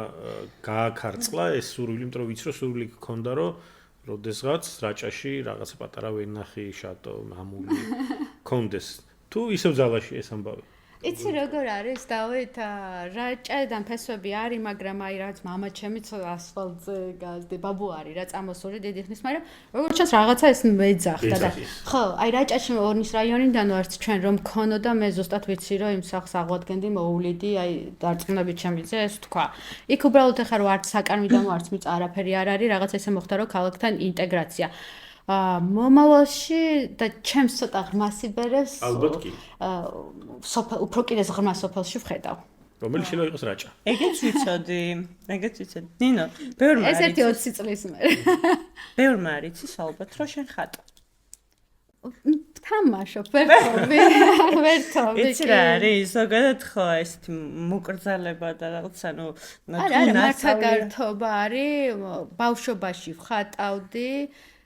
გააქარწყლა ეს სურვილი, იმიტომ რომ ვიცი რომ სურვილი გქონდა რომ როდესღაც რაჭაში რაღაცა პატარა ვენახი, შატო, მამული კონდეს. თუ ისევ ძალაში ეს ამბავი. იცი როგორ არის დავით რაჭედან ფესვები არის მაგრამ აი რაც მამა ჩემიც ასფალტზე გაზდი ბაბუ არის რა წამოსული დიდი ხნის მაგრამ როგორც ჩანს რაღაცა ეს მეძახდა და ხო აი რაჭაში ორნის რაიონიდან ვართ ჩვენ რომ ქონოდა მე ზუსტად ვიცი რომ იმ სახს აღვადგენდი მოუვლიდი აი დარწმუნებით ჩემიზე ეს თქვა იქ უბრალოდ ახლა რო არც საკარმიდან არც მიწა არაფერი არ არის რაღაცა ესე მოხდა რომ ქალაქთან ინტეგრაცია მომავალში და ჩემს ცოტა ღრმას იბერებს ალბათ კი უფრო კიდე ღრმა სოფელში ვხედავ რომელიც შეიძლება იყოს რაჭა ეგეც ვიცოდი ნინო ბევრმა ეს ერთი 20 წლის მერე ბევრმა არიცის ალბათ რომ შენ ხატ თამაშობ ვერთობი იცი რა არის ზოგადად ხო ესეთი მოკრძალება და რაღაც ანუ არა მართლა გართობა არის ბავშვობაში ვხატავდი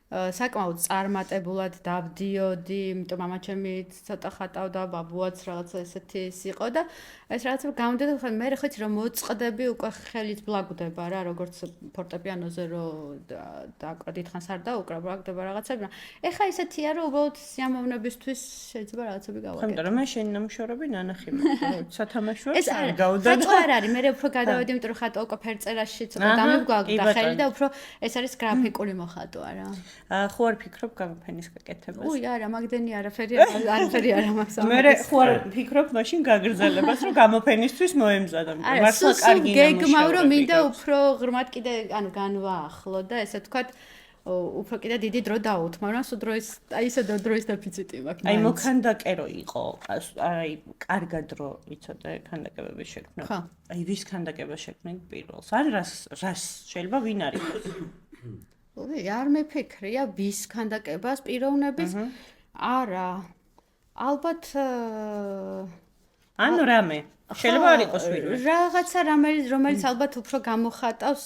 საკმაოდ წარმატებულად დავდიოდი, იმიტომ მამა ჩემი ცოტა ხატავდა, ბაბუაც რაღაცა ესეთი იყო და ეს რაღაცა გამოდიოდა ხო მე ხეთ რომ მოწყდები უკვე ხელით ბლაგდება რა, როგორც ფორტეპიანოზე რომ და დიდხანს არ დაუკრავ, ბლაგდება რაღაცები. ეხა ესეთია რომ უბრალოდ სიამოვნებისთვის შეიძლება რაღაცები გავაკეთო. ხო, მაგრამ მე შენი ნამუშევრები ნანახი მაქვს. სათამაშოებს არ გავდა. ეს არ არის, მე უფრო გადავედი, იმიტომ რომ ხატო უკვე ფერწერაში ცოტა დამიგვაგდა ხელი და უფრო ეს არის გრაფიკული მოხატო არა. ხო არ ფიქრობ გამოფენის გაკეთებას? უი, არა, მაგდენი არაფერი არ მაქვს. მე ხო არ ფიქრობ მაშინ გაგრძელებას, რომ გამოფენისთვის მოემზადა. მართლა კარგი ნამუშევრები. გეგმავ რომ მინდა უფრო ღრმად კიდე ანუ განვაახლო და ესე ვთქვათ უფრო კიდე დიდი დრო დაუთმო, მაგრამ სულ დროის აი ისე დროის დეფიციტი მაქვს. აი მოქანდაკერო იყო. აი კარგად დრო იცოდე ქანდაკებების შექმნა. აი ვის ქანდაკებას შექმნით პირველს? არ რას შეიძლება ვინ არის? არ მეფიქრია ვის ქანდაკებას პიროვნების არა ალბათ ანუ რამე შეიძლება არ იყოს ვინმე რაღაცა რომელიც ალბათ უფრო გამოხატავს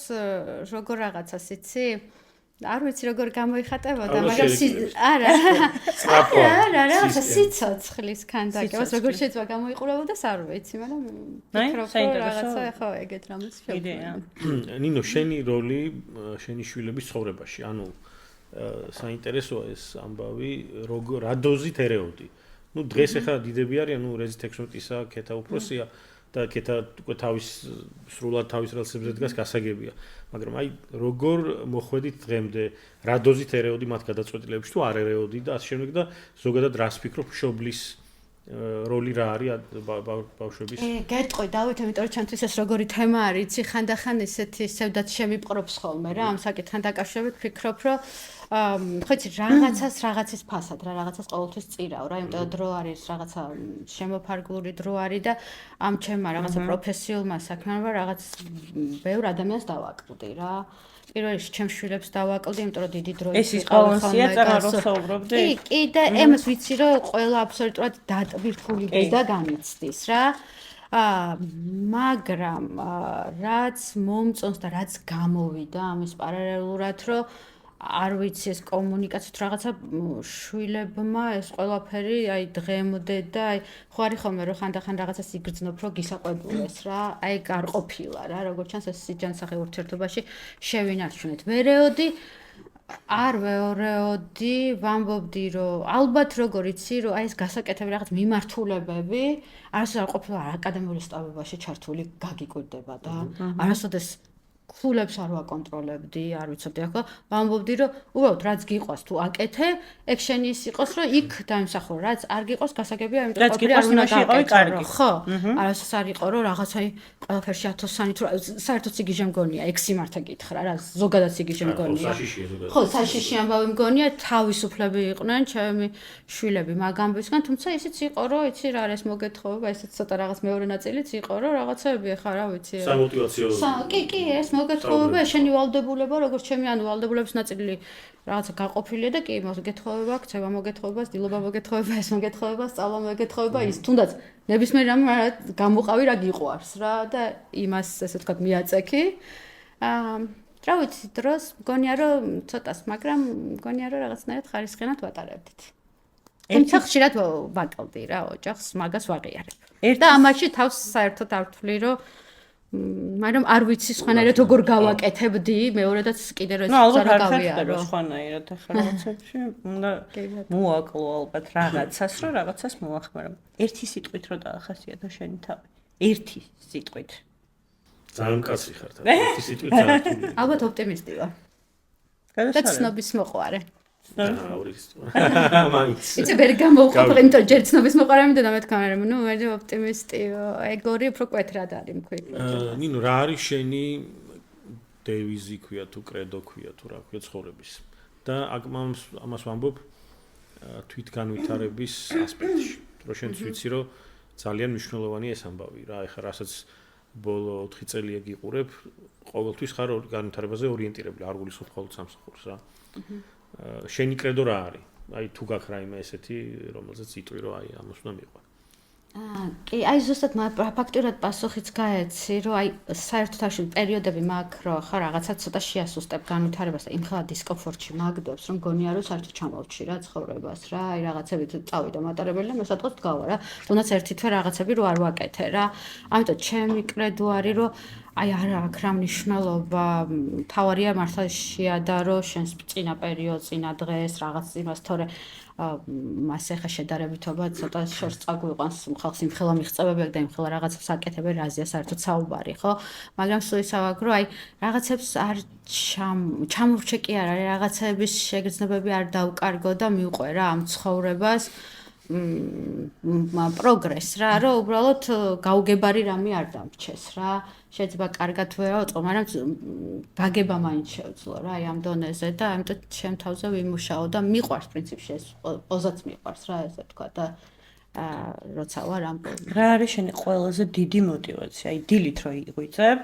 როგორ რაღაცას იცი არ ვიცი როგორ გამოიხატებოდა მაგრამ არა რაღაცა სიცოცხლის ქანდაკებას როგორ შეიძლება გამოიყურებოდეს არ ვიცი მაგრამ რაღაცა ხო ეგეთ რამეს შევიდე ნინო შენი როლი შენი შვილების ცხოვრებაში ანუ საინტერესოა ეს ამბავი რა დოზით ერეოდი ну დღეს ახლა დიდები არიან ну რეზი 16-ისა ქეთა უფროსია და ქეთა უკვე სრულად თავის რელსებზე დგას გასაგებია მაგრამ აი როგორ მოხვედით დღემდე რა დოზით ერეოდი მათ გადაწყვეტილებებში თუ არ ერეოდი და ასე შემდეგ და ზოგადად რას ფიქრობ მშობლის როლი რა არის ბავშვების გეტყვი დავით იმიტომ რომ ჩემთვის ეს როგორი თემა არის იცი ხანდახან ესეთი სევდაც შემიპყრობს ხოლმე რა ამ საკითხთან დაკავშირებით ფიქრობ რომ ხო იცი რაღაცის ფასად რა რაღაცას ყოველთვის წირავ რა იმიტომ დრო არის რაღაცა შემოფარგლული დრო არის და ამ ჩემმა რაღაცა პროფესიულმა საქმიანობა რაღაც ბევრ ადამიანს დავაკლდი რა პირველ რიგში ჩემს შვილებს დავაკლდი იმიტომ რომ დიდი დრო ის ყოველსია წარმოსაუბრობდი კი და ემს ვიცი რომ ყველა აბსოლუტურად დატვირთული და განიცდის რა მაგრამ რაც მომწონს და რაც გამოვიდა ამის პარალელურად რომ არ ვიცი ეს კომუნიკაციით რაღაცა შვილებმა ეს ყველაფერი აი დღემდე და აი ხო არის ხოლმე რომ ხანდახან რაღაცას იგრძნობ რომ გისაყვებულეს რა აი არ ყოფილა რა როგორც ჩანს ეს სიჯანსაღე ურთიერთობაში შევინარჩუნეთ ვერეოდი არ ვეორეოდი ვამბობდი რომ ალბათ როგორ იცი რომ აი ეს გასაკეთები რაღაც მიმართულებები არასოდეს არ ყოფილა აკადემიური სწავლებაში ჩართული გაგიკვირდება და არასოდეს ხულებს არ ვაკონტროლებდი, არ ვიცოდი ახლა, ვამბობდი რომ უბრალოდ რაც გიყვას თუ აკეთე, ეგ შენი ის იყოს რომ იქ დაიმსახურო, რაც არ გიყვას გასაგებია, იმიტომ რომ ყოფილი არ უნდა გავაკეთო. ხო, არასოდეს არ იყო რომ რაღაცა ყველაფერში 1000-იანი თუ საერთოდ სიგიჟე მგონია, ეგ სიმართლე გითხრა რა, ზოგადად სიგიჟე მგონია. ხო, საშიში ამბავი მგონია, თავისუფლები იყვნენ ჩემი შვილები მაგამბისგან, თუმცა ისიც იყო რომ იცი რა არის მოგეთხოვება, ისიც ცოტა რაღაც მეორე ნაწილიც იყო რომ რაღაცები ხა რა ვიცი. სამოტივაციო. კი, ეს მოგეთხოვება, შენი ვალდებულება, როგორც ჩემი ანუ ვალდებულების ნაწილი რაღაცა გაყოფილია და კი, მოგეთხოვება, ქცევა მოგეთხოვება, ძილობა მოგეთხოვება, ეს მოგეთხოვება, სწავლა მოგეთხოვება, ის თუნდაც ნებისმიერ რამ გამოყავი რა გიყვარს რა და იმას ესე ვთქვათ მიაწექი. რა ვიცი, დროს მგონია რომ ცოტას, მაგრამ მგონია რომ რაღაცნაირად ხარისხიანად ვატარებდით. თუმცა ხშირად ვაკელდი რა ოჯახს, მაგას ვაღიარებ. და ამაში თავს საერთოდ არ ვთვლი რომ მაგრამ არ ვიცი სხვანაირად როგორ გავაკეთებდი, მეორედაც კიდე რა გავიარო. სხვანაირად ახლა რაღაცებში უნდა მოაკლო ალბათ რაღაცას, რომ რაღაცას მოახმარო. ერთი სიტყვით რო დაახასიათო შენი თავი. ერთი სიტყვით. ძალიან კაცი ხარ თან. ერთი სიტყვით ძალიან. ალბათ ოპტიმისტი ვარ. და ცნობის მოყვარე. იცი ვერ გამოვყოფ, იმიტომ ჯერ ცნობის მოყვარე მინდა და მეთქვა, მაგრამ ნუ მე ოპტიმისტი, ეგორი უფრო კვეთრად არის მქვი. ნინო, რა არის შენი დევიზი ქვია თუ კრედო ქვია თუ რა ქვია ცხოვრების? და ამას ვამბობ თვითგანვითარების ასპექტში. რომ შენც ვიცი, რომ ძალიან მნიშვნელოვანია ეს ამბავი რა, ეხლა რასაც ბოლო 4 წელია გიყურებ, ყოველთვის ხარ განვითარებაზე ორიენტირებული, არ გულისხმობ მხოლოდ სამსახურს რა. შენი კრედო რა არის? აი თუ გაქვს რაიმე ესეთი, რომელზეც იტყვი რომ აი ამას უნდა მიყვარ. კი, აი ზუსტად ფაქტურად პასუხიც გაეცი, რომ აი საერთოდ არში პერიოდები მაქვს, რომ ხა რაღაცა ცოტა შეასუსტებ განვითარებას და იმხელა დისკომფორტში მაგდობს, რომ გონია რომ საერთოდ ჩამოვჭი რა ცხოვრებას რა, აი რაღაცებით წავიდა მატარებელი და მე სადღაც დგავა რა. თუნდაც ერთი თვე რაღაცები რო არ ვაკეთე რა. ამიტომ ჩემი კრედო არის, რომ აი არა აქვს რა მნიშვნელობა, თავარია მართლა შეადარო შენს წინა პერიოდს, წინა დღეს, რაღაც იმას, თორე მას ახლა შედარებითობა ცოტა შორს წაგვიყვანს ხალხს იმხელა მიღწევები და იმხელა რაღაცას აკეთებენ, რაზეა საერთოდ საუბარი, ხო? მაგრამ სულ ისავაგრო, აი რაღაცებს არ ჩამურჩე კი არ არის, რაღაცების შეგრძნებები არ დავკარგო და მივყვე რა ამ ცხოვრებას. პროგრესს რა, რომ უბრალოდ გაუგებარი რამე არ დამრჩეს რა. შეიძლება კარგად ვეაოწყო, მაგრამ გაგება მაინც შეუძლო რა, აი ამ დონეზე და ამიტომ ჩემ თავზე ვიმუშაო და მიყვარს პრინციპში ეს პოზაც მიყვარს რა, ესე თქვა და როცა ვარ ამ პოზაში. რა არის შენი ყველაზე დიდი мотиваცია? აი დილით რო იღვიწებ,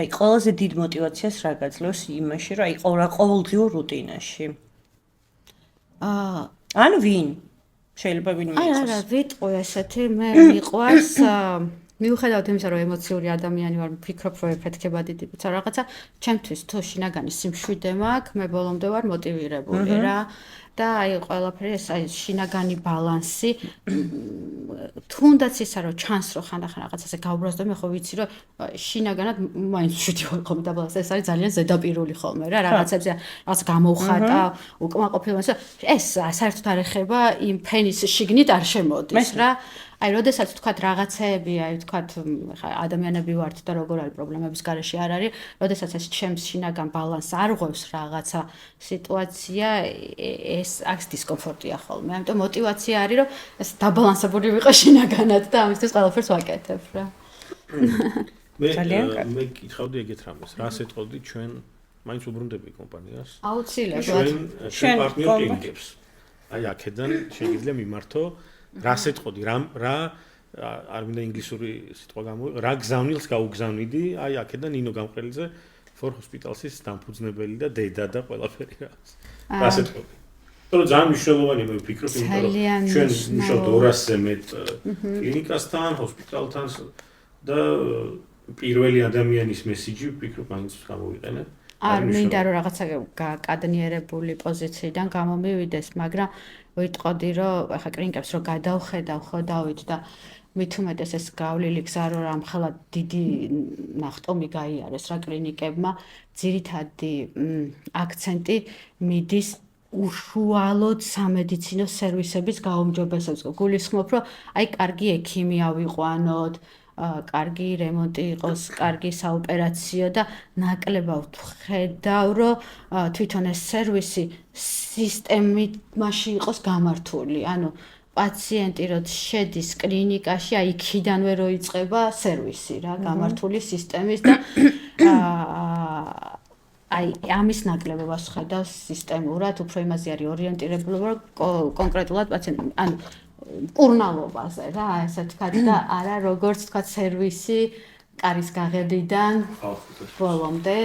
აი ყველაზე დიდ мотиваციას რა გაძლევს იმაში, რომ აი ყოველდღიურ რუტინაში. ან ვინ? შეიძლება ვინ მიიღოს? არა, ვიტყვი ესეთი, მე მიყვარს მიუხედავად იმისა, რომ ემოციური ადამიანი ვარ, ვფიქრობ, რომ ეფეთქება დიდი ბიცა რაღაცა, ჩემთვის თუ შინაგანი სიმშვიდე მაქვს, მე ბოლომდე ვარ მოტივირებული რა. და აი ყველაფერი ეს აი შინაგანი ბალანსი თუნდაც ისა რომ ჩანს რომ ხანდახან რაღაცაზე გავბრაზ და მე ხო ვიცი რომ შინაგანად მაინც შვიდი ვარ ხოლმე და ბალანსი ეს არის ძალიან ზედაპირული ხოლმე რა რაღაცებზე რაღაც გამოვხატა უკმაყოფილება ეს საერთოდ არ ეხება იმ ფენის შიგნით არ შემოდის რა აი როდესაც თქვათ რაღაცეები აი თქვათ ხა ადამიანები ვართ და როგორ არის პრობლემების გარეშე არ არის როდესაც ეს ჩემს შინაგან ბალანსს არ ღვევს რაღაცა სიტუაცია ეს აქ დისკომფორტია ხოლმე ამიტომ мотиваცია არის რომ ეს დაბალანსებული ვიყო შინაგანად და ამისთვის ყველაფერს ვაკეთებ რა მე გითხავდი ეგეთ რამეს რას ეტყობდი ჩვენ მაინც უბრუნდები კომპანიას აუცილებლად ჩვენ პარტნიორ კლინიკებს აი აქედან შეიძლება მიმართო რას ეტყოდი რა არ მინდა ინგლისური სიტყვა გამოვიყო რა გზავნილს გაუგზავნიდი აი აქედან ნინო გამყრელიძე for hospitalsis დამფუძნებელი და დედა და ყველაფერი რას ეტყოდი თორე ძალიან მნიშვნელოვანია მე ვფიქრობ იმიტომ რომ ჩვენ მუშაობთ 200-ზე მეტ კლინიკასთან ჰოსპიტალთან და პირველი ადამიანის მესიჯი ვფიქრობ მაინც გამოვიყენებ არ მინდა რომ რაღაცა გააკადნიერებული პოზიციიდან გამომივიდეს მაგრამ ვიტყოდი რომ ახლა კლინიკებს რო გადავხედავ ხო დავით და მით უმეტეს ეს გავლილი გზა რომ ამხელა დიდი ნახტომი გაიარეს რა კლინიკებმა ძირითადი აქცენტი მიდის უშუალოდ სამედიცინო სერვისების გაუმჯობესებას გულისხმობ რომ აი კარგი ექიმი ავიყვანოთ კარგი რემონტი იყოს, კარგი საოპერაციო და ნაკლებად ვხედავ, რომ თვითონ ეს სერვისი სისტემაში იყოს გამართული. ანუ პაციენტი რო შედის კლინიკაში, აი იქიდანვე რო იწყება სერვისი რა, გამართული სისტემის და აი ამის ნაკლებობას ვხედავ სისტემურად, უფრო იმაზე არის ორიენტირებული, რომ კონკრეტულად პაციენტი, ანუ კურნალობაზე რა, ესე ვთქვათ და არა როგორც ვთქვათ სერვისი კარის გაღებიდან ბოლომდე.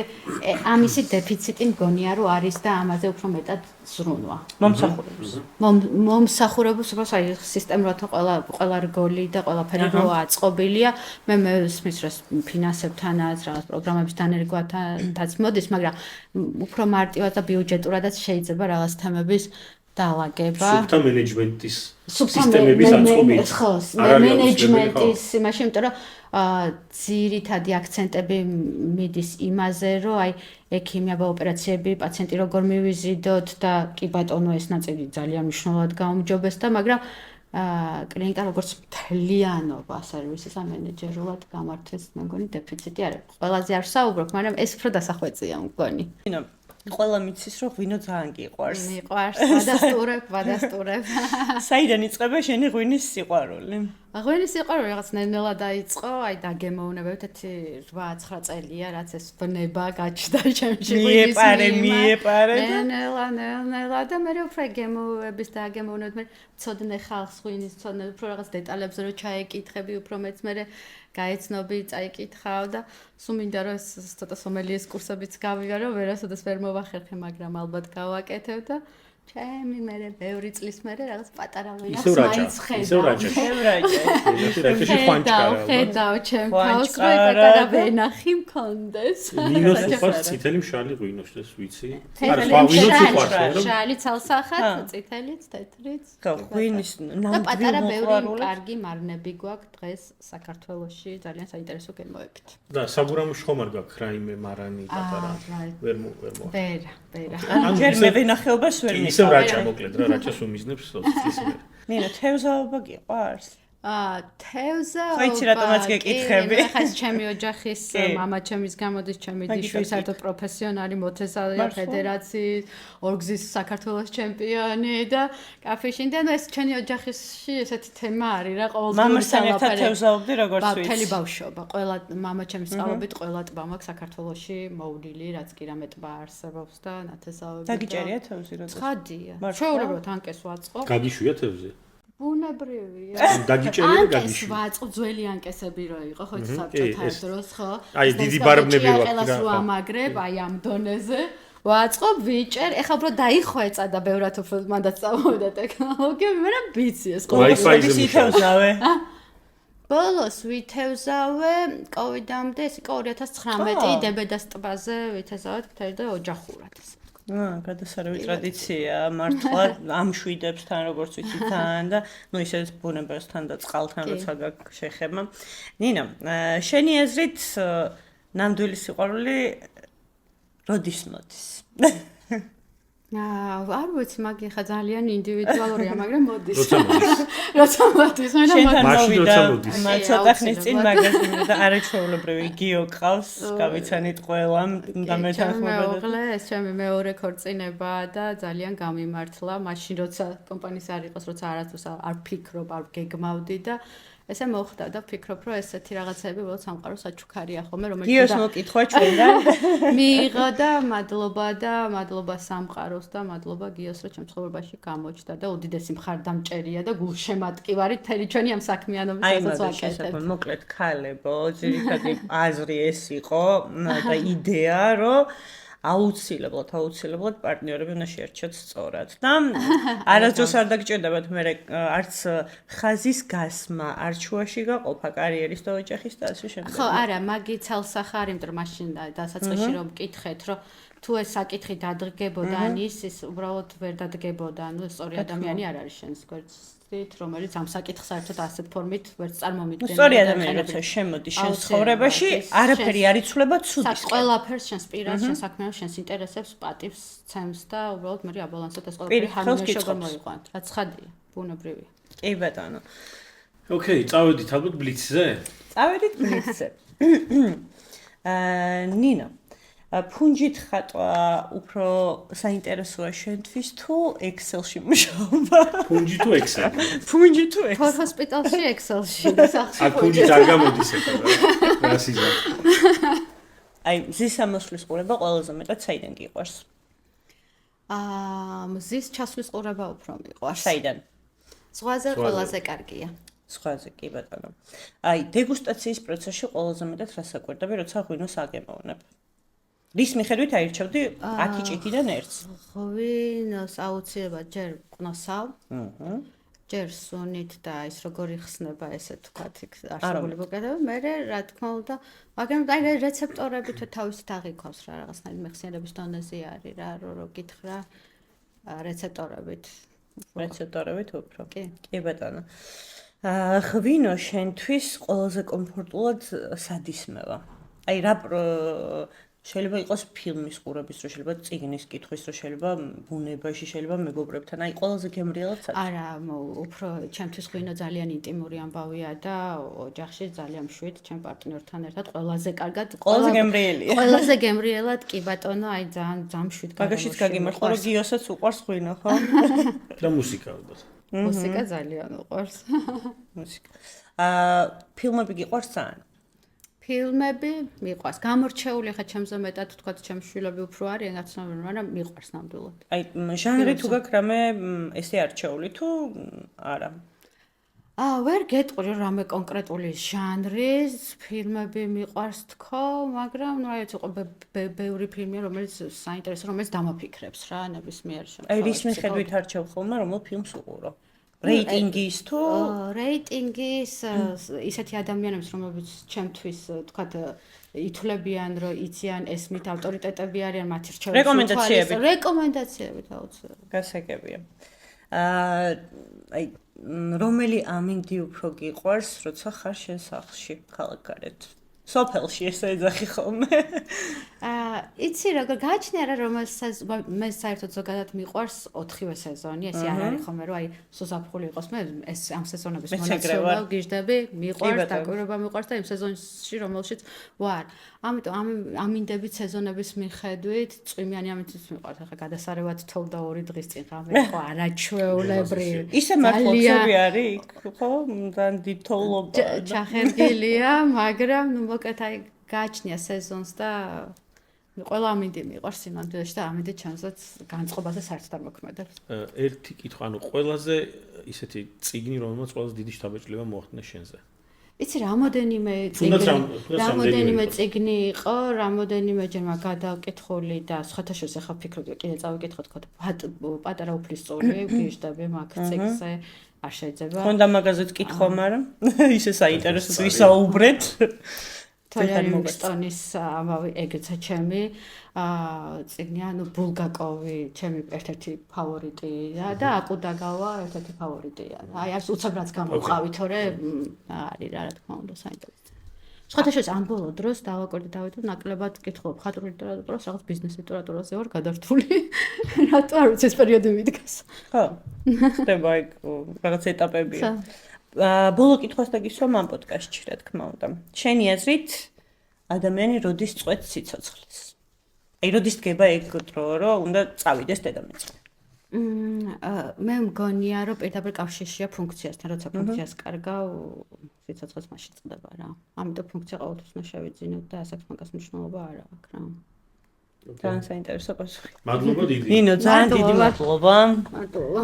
ამისი დეფიციტი მგონია რომ არის და ამაზე უფრო მეტად ზრუნვა. მომსახურებულს უბრალოდ აი სისტემურად ყველა რგოლი და ყველაფერი რო აწყობილია. მე მესმის რომ ფინანსებთანაც, რაღაც პროგრამების დანერგვათაც მოდის, მაგრამ უფრო მარტივად და ბიუჯეტურადაც შეიძლება რაღაც თემების დაალაგება. სუფთა მენეჯმენტის სისტემების აწყობით. ხო, მენეჯმენტის იმაში, იმიტომ რომ ძირითადი აქცენტები მიდის იმაზე, რომ აი ექიმი აბა ოპერაციები, პაციენტი როგორ მივიზიდოთ და კი ბატონო ეს ნაწილი ძალიან მნიშვნელოვნად გაუმჯობესდა, მაგრამ კლინიკა როგორც მთლიანობა სერვისის მენეჯერულად გამართეს, მე მგონი დეფიციტი არ არის. ყველაზე არ საუბრობ, მაგრამ ეს უფრო დასახვეწია მგონი. ყველა მიცის რომ ღვინო ძალიან გიყვარს. მიყვარს, ვადასტურებ. საიდან იწყება შენი ღვინის სიყვარული? ღვინის სიყვარული რაღაც ნელ-ნელა დაიწყო, აი დაგემოვნებებით 8-9 წელია, რაც ეს ბნება გაჩნდა ჩემში ღვინის მიეპარე და ნელ-ნელა და მე უფრო გემოვნების და აგემოვნებთ მე ცოდნე ხალხს ღვინის ცოდნე უფრო რაღაც დეტალებზე რომ ჩაეკითხები, უფრო მეც მე გაეცნობი, წაიკითხავ და სულ მინდა რომ ეს ცოტა სომელიეს კურსებიც გავიგარო, ვერასოდეს ვერ მოვახერხე, მაგრამ ალბათ გავაკეთებ და ჩემი მე ბევრი წლის მერე რაღაც პატარა ვინახს მაინც ხედავ. ხედავ ჩემ თავს, რომ პატარა ვენახი მქონდეს. ნინოს უყვარს წითელი მშრალი ღვინოს, ეს ვიცი. არა, სხვა ღვინოც უყვარს, რომ მშრალი ცალსახად, წითელიც, თეთრიც. ხო, ღვინის და პატარა ბევრი კარგი მარნები გვაქვს დღეს საქართველოში, ძალიან საინტერესო გემოებით. და საბურამოში ხომ არ გაქვს რაიმე მარანი პატარა? ვერ მოვა. ვერა. ჯერ მე ვენახეობას ვერ მიყავ. ისევ რაჭა მოკლედ რა, რაჭას უმიზნებს 20 წლის მერე. ნინა, თევზაობა გიყვარს? თევზაობა. ხო, იცი რატომაც გეკითხები. ახლა ეს ჩემი ოჯახის მამა ჩემის გამოდის, ჩემი დიშვი საერთოდ პროფესიონალი მოთესავეა ფედერაციის, ორგზის საქართველოს ჩემპიონი და კაფეში და ეს ჩემი ოჯახში ესეთი თემა არის რა, ყოველდღიური მამასთან ერთად თევზაობდი როგორც ვიცი. მთელი ბავშვობა, ყველა მამა ჩემის წყალობით ყველა ტბა მაქვს საქართველოში მოვლილი, რაც კი რამე ტბა არსებობს და ნათესავები. დაგიჭერია თევზი როდეს? ცხადია. შეუძლებლად ანკეს ვაწყობ. გაგიშვია თევზი? ბუნებრივია. დაგიჭერია და ანკეს ვაწყობ, ძველი ანკესები რო იყო, ხო ის საბჭოთა დროს, ხო? აი დიდი ბარბნები რო აქვს რა. ამაგრებ, აი ამ დონეზე. ვაწყობ, ვიჭერ, ეხლა უფრო დაიხვეწა და ბევრად უფრო მანდაც წამოვიდა ტექნოლოგია, მაგრამ ვიცი ეს Wi-Fi-ზე ვითევზავე. ბოლოს ვითევზავე, კოვიდამდე, ეს იყო 2019 დებედას ტბაზე ვითევზავეთ მთელი და ოჯახურად. გადასარევი ტრადიცია, მართლა ამშვიდებსთან როგორც ვიცი თან და ნუ ისედაც ბუნებასთან და წყალთან როცა გაქვს შეხება. ნინა, შენი აზრით ნამდვილი სიყვარული როდის მოდის? არ ვიცი, მაგ ხა ძალიან ინდივიდუალურია, მაგრამ მოდის. როცა მოდის, შენთან მაშინ მოვიდა, როცა მოდის. ცოტა ხნის წინ მაგაზინი და არაჩვეულებრივი გიო ყავს, გავიცანით ყველამ და მეთანხმება და მეუღლე, ეს ჩემი მეორე ქორწინებაა და ძალიან გამიმართლა, მაშინ როცა კომპანიის არ იყოს, როცა არასდროს არ ფიქრობ, არ გეგმავდი და ესე მოხდა და ვფიქრობ, რომ ესეთი რაღაცები უბრალოდ სამყაროს საჩუქარია ხოლმე, რომელიც გიოს მოკითხვა ჩვენგან მიიღო და მადლობა სამყაროს და მადლობა გიოს, რომ ჩემ ცხოვრებაში გამოჩნდა და უდიდესი მხარდამჭერია და გულშემატკივარი მთელი ჩვენი ამ საქმიანობისასაც ვაკეთებ. მოკლედ ქალებო, ძირითადი აზრი ეს იყო და იდეა, რომ აუცილებლად პარტნიორები უნდა შეერჩიოთ სწორად. და არასდროს არ დაგჭირდებათ მე არც ხაზის გასმა, არჩევაში გაყოფა კარიერის და ოჯახის და ასე შემდეგ. ხო, არა, მაგით ცალსახარ, იმიტომ რომ მაშინ დასაწყისში რომ მკითხეთ, რომ თუ ეს საკითხი დადგებოდა ის უბრალოდ ვერ დადგებოდა, ანუ სწორი ადამიანი არ არის შენს გვერდით, რომელიც ამ საკითხს საერთოდ ასეთ ფორმით ვერ წარმომიდგენია. სწორი ადამიანი როცა შემოდის შენს ცხოვრებაში, არაფერი არ იცვლება ცუდის. ყველაფერს შენს პირად, შენს საქმეებს, შენს ინტერესებს პატივს ცემს და უბრალოდ მე აბალანსად ეს ყველაფერი ჰარმონიაში გამოიყვანთ. რაც ხადია, ბუნებრივია. კი ბატონო. ოკეი, წავედით ალბათ ბლიცზე? წავედით ბლიცზე. ნინა ფუნჯით ხატვა უფრო საინტერესოა შენთვის თუ Excel-ში მუშაობა? ფუნჯი თუ Excel? ფუნჯი თუ Excel? ხო, ჰოსპიტალში Excel-ში და სახში. აქ ფუნჯი არ გამოდის ეხლა რა სიზა. აი, მზის ამოსვლის ყურება ყველაზე მეტად საიდან გიყვარს? მზის ჩასვლის ყურება უფრო მიყვარს. საიდან? ზღვაზე ყველაზე კარგია. ზღვაზე კი ბატონო. აი, დეგუსტაციის პროცესში ყველაზე მეტად რას აკვირდები, როცა ღვინოს აგემოვნებ? რის მიხედვით აირჩევდი 10 ჭიქიდან ერთს? ღვინოს აუცილებლად ჯერ ყნოსავ. ჯერ სუნით და ის როგორი ხსნება ესე თქვათ იქ არსებული მოკედება. მე რა თქმა უნდა, მაგრამ აი რეცეპტორები თუ თავისით აღიქვავს რა რაღაცნაირად მეხსიერების დონეზე არის რა რო გითხრა რეცეპტორებით მეცოტარებით უფრო. კი. კი ბატონო. ღვინო შენთვის ყველაზე კომფორტულად სად ისმევა? აი რა შეიძლება იყოს ფილმის ყურების დრო, შეიძლება წიგნის კითხვის დრო, შეიძლება ბუნებაში, შეიძლება მეგობრებთან. აი ყველაზე გემრიელად სად? არა, უფრო ჩემთვის ღვინო ძალიან ინტიმური ამბავია და ოჯახში ძალიან მშვიდ ჩემ პარტნიორთან ერთად ყველაზე კარგად ყველაზე გემრიელია. ყველაზე გემრიელად კი ბატონო, აი ძალიან მშვიდ გარემოში. მაგაშიც გაგიმართლა რომ გიოსაც უყვარს ღვინო, ხო? და მუსიკა ალბათ. მუსიკა ძალიან უყვარს. მუსიკა. ფილმები გიყვარს ძალიან? ფილმები მიყვარს. გამორჩეული ხა ჩემზე მეტად თქვა ჩემ შვილები უფრო არიან, გაცნობენ, მაგრამ მიყვარს ნამდვილად. აი ჟანრი თუ გაქვს რამე ესე არჩეული თუ არა? ვერ გეტყვი რამე კონკრეტული ჟანრის ფილმები მიყვარს თქო, მაგრამ ნუ აი ცოტა ბევრი ფილმია, რომელიც საინტერესო, რომელიც დამაფიქრებს რა, ნებისმიერ შემთხვევაში. აი რის მიხედვით არჩევ ხოლმე, რომელ ფილმს უყურო? რეიტინგის თუ რეიტინგის ისეთი ადამიანებს, რომლებიც ჩემთვის თქვათ ითვლებიან, რომ იციან ესმით ავტორიტეტები არიან, მათი რჩევის რეკომენდაციებით აუცილებლად. გასაგებია. აი რომელი ამინდი უფრო გიყვარს, როცა ხარ შენ სახლში, ქალაქგარეთ? სოფელში ესე ეძახი ხოლმე. იცი როგორ გააჩნია რა რომ მე საერთოდ ზოგადად მიყვარს 4-ვე სეზონი, ესე არ არის ხოლმე რომ აი სოზაფხული იყოს, მე ეს ამ სეზონების მონაცემები გიждები, მიყვარს, დაკვირვება მიყვარს და იმ სეზონში რომელშიც ვარ. ამიტომ ამინდებით სეზონების მიხედვით წვიმიანი ამინდებით მიყვარს. ახლა გადასარევად 12 დღის წინ რამე იყო არაჩვეულებრივი. ისე მართლობები არის იქ, ხო? ძალიან დიდთოვლობა. ჩახერგილია, მაგრამ ნუ მოკეთ აი გააჩნია სეზონს და ყველა ამინდი მიყვარს სინამდვილეში და ამინდი ჩემსაც განწყობაზე საერთოდ არ მოქმედებს. ერთი კითხვა, ანუ ყველაზე ისეთი წიგნი, რომელმაც ყველაზე დიდი შთაბეჭდილება მოახდინა შენზე. იცი რამოდენიმე წიგნი იყო, რამოდენიმეჯერმა გადავკითხული და სხვათაშორის ახლა ვფიქრობ, კიდე წავიკითხოთ თქო პატარა უფლისწული, გიждები მაგ წიგნზე არ შეიძლება. ხონდა მაგაზეც კითხვა, მაგრამ ისე საინტერესო ვისაუბრეთ. თორემ ამავე ეგეცა ჩემი წიგნი, ანუ ბულგაკოვი ჩემი ერთ-ერთი ფავორიტია და აკუდაგავა ერთ-ერთი ფავორიტია. აი არც უცებ რაც გამოვყავი, თორე არის რა თქმა უნდა საინტერესო. სხვათაშორის ამ ბოლო დროს დავაკვირდი დავით ნაკლებად კითხულობ ხატრული ლიტერატურას, რაღაც ბიზნეს ლიტერატურაზე ვარ გადართული. რატო არ ვიცი ეს პერიოდი მიდგას. ხო. ხდება იქ რაღაც ეტაპებია. ბოლო კითხვას და გისვამ ამ პოდკასტში, რა თქმა უნდა. შენი აზრით ადამიანი როდის წვეთს სიცოცხლეს? აი როდის დგება ეგ დრო, რომ უნდა წავიდეს დედამიწა? მე მგონია, რომ პირდაპირ კავშირშია ფუნქციასთან, როცა ფუნქციას კარგავ, სიცოცხლეც მაშინ წდება რა. ამიტომ ფუნქცია ყოველთვის უნდა შევიძინოთ და ასაკს მაგას მნიშვნელობა არ აქვს რა. ძალიან საინტერესო პასუხი. მადლობა დიდი. ნინო, ძალიან დიდი მადლობა. მადლობა.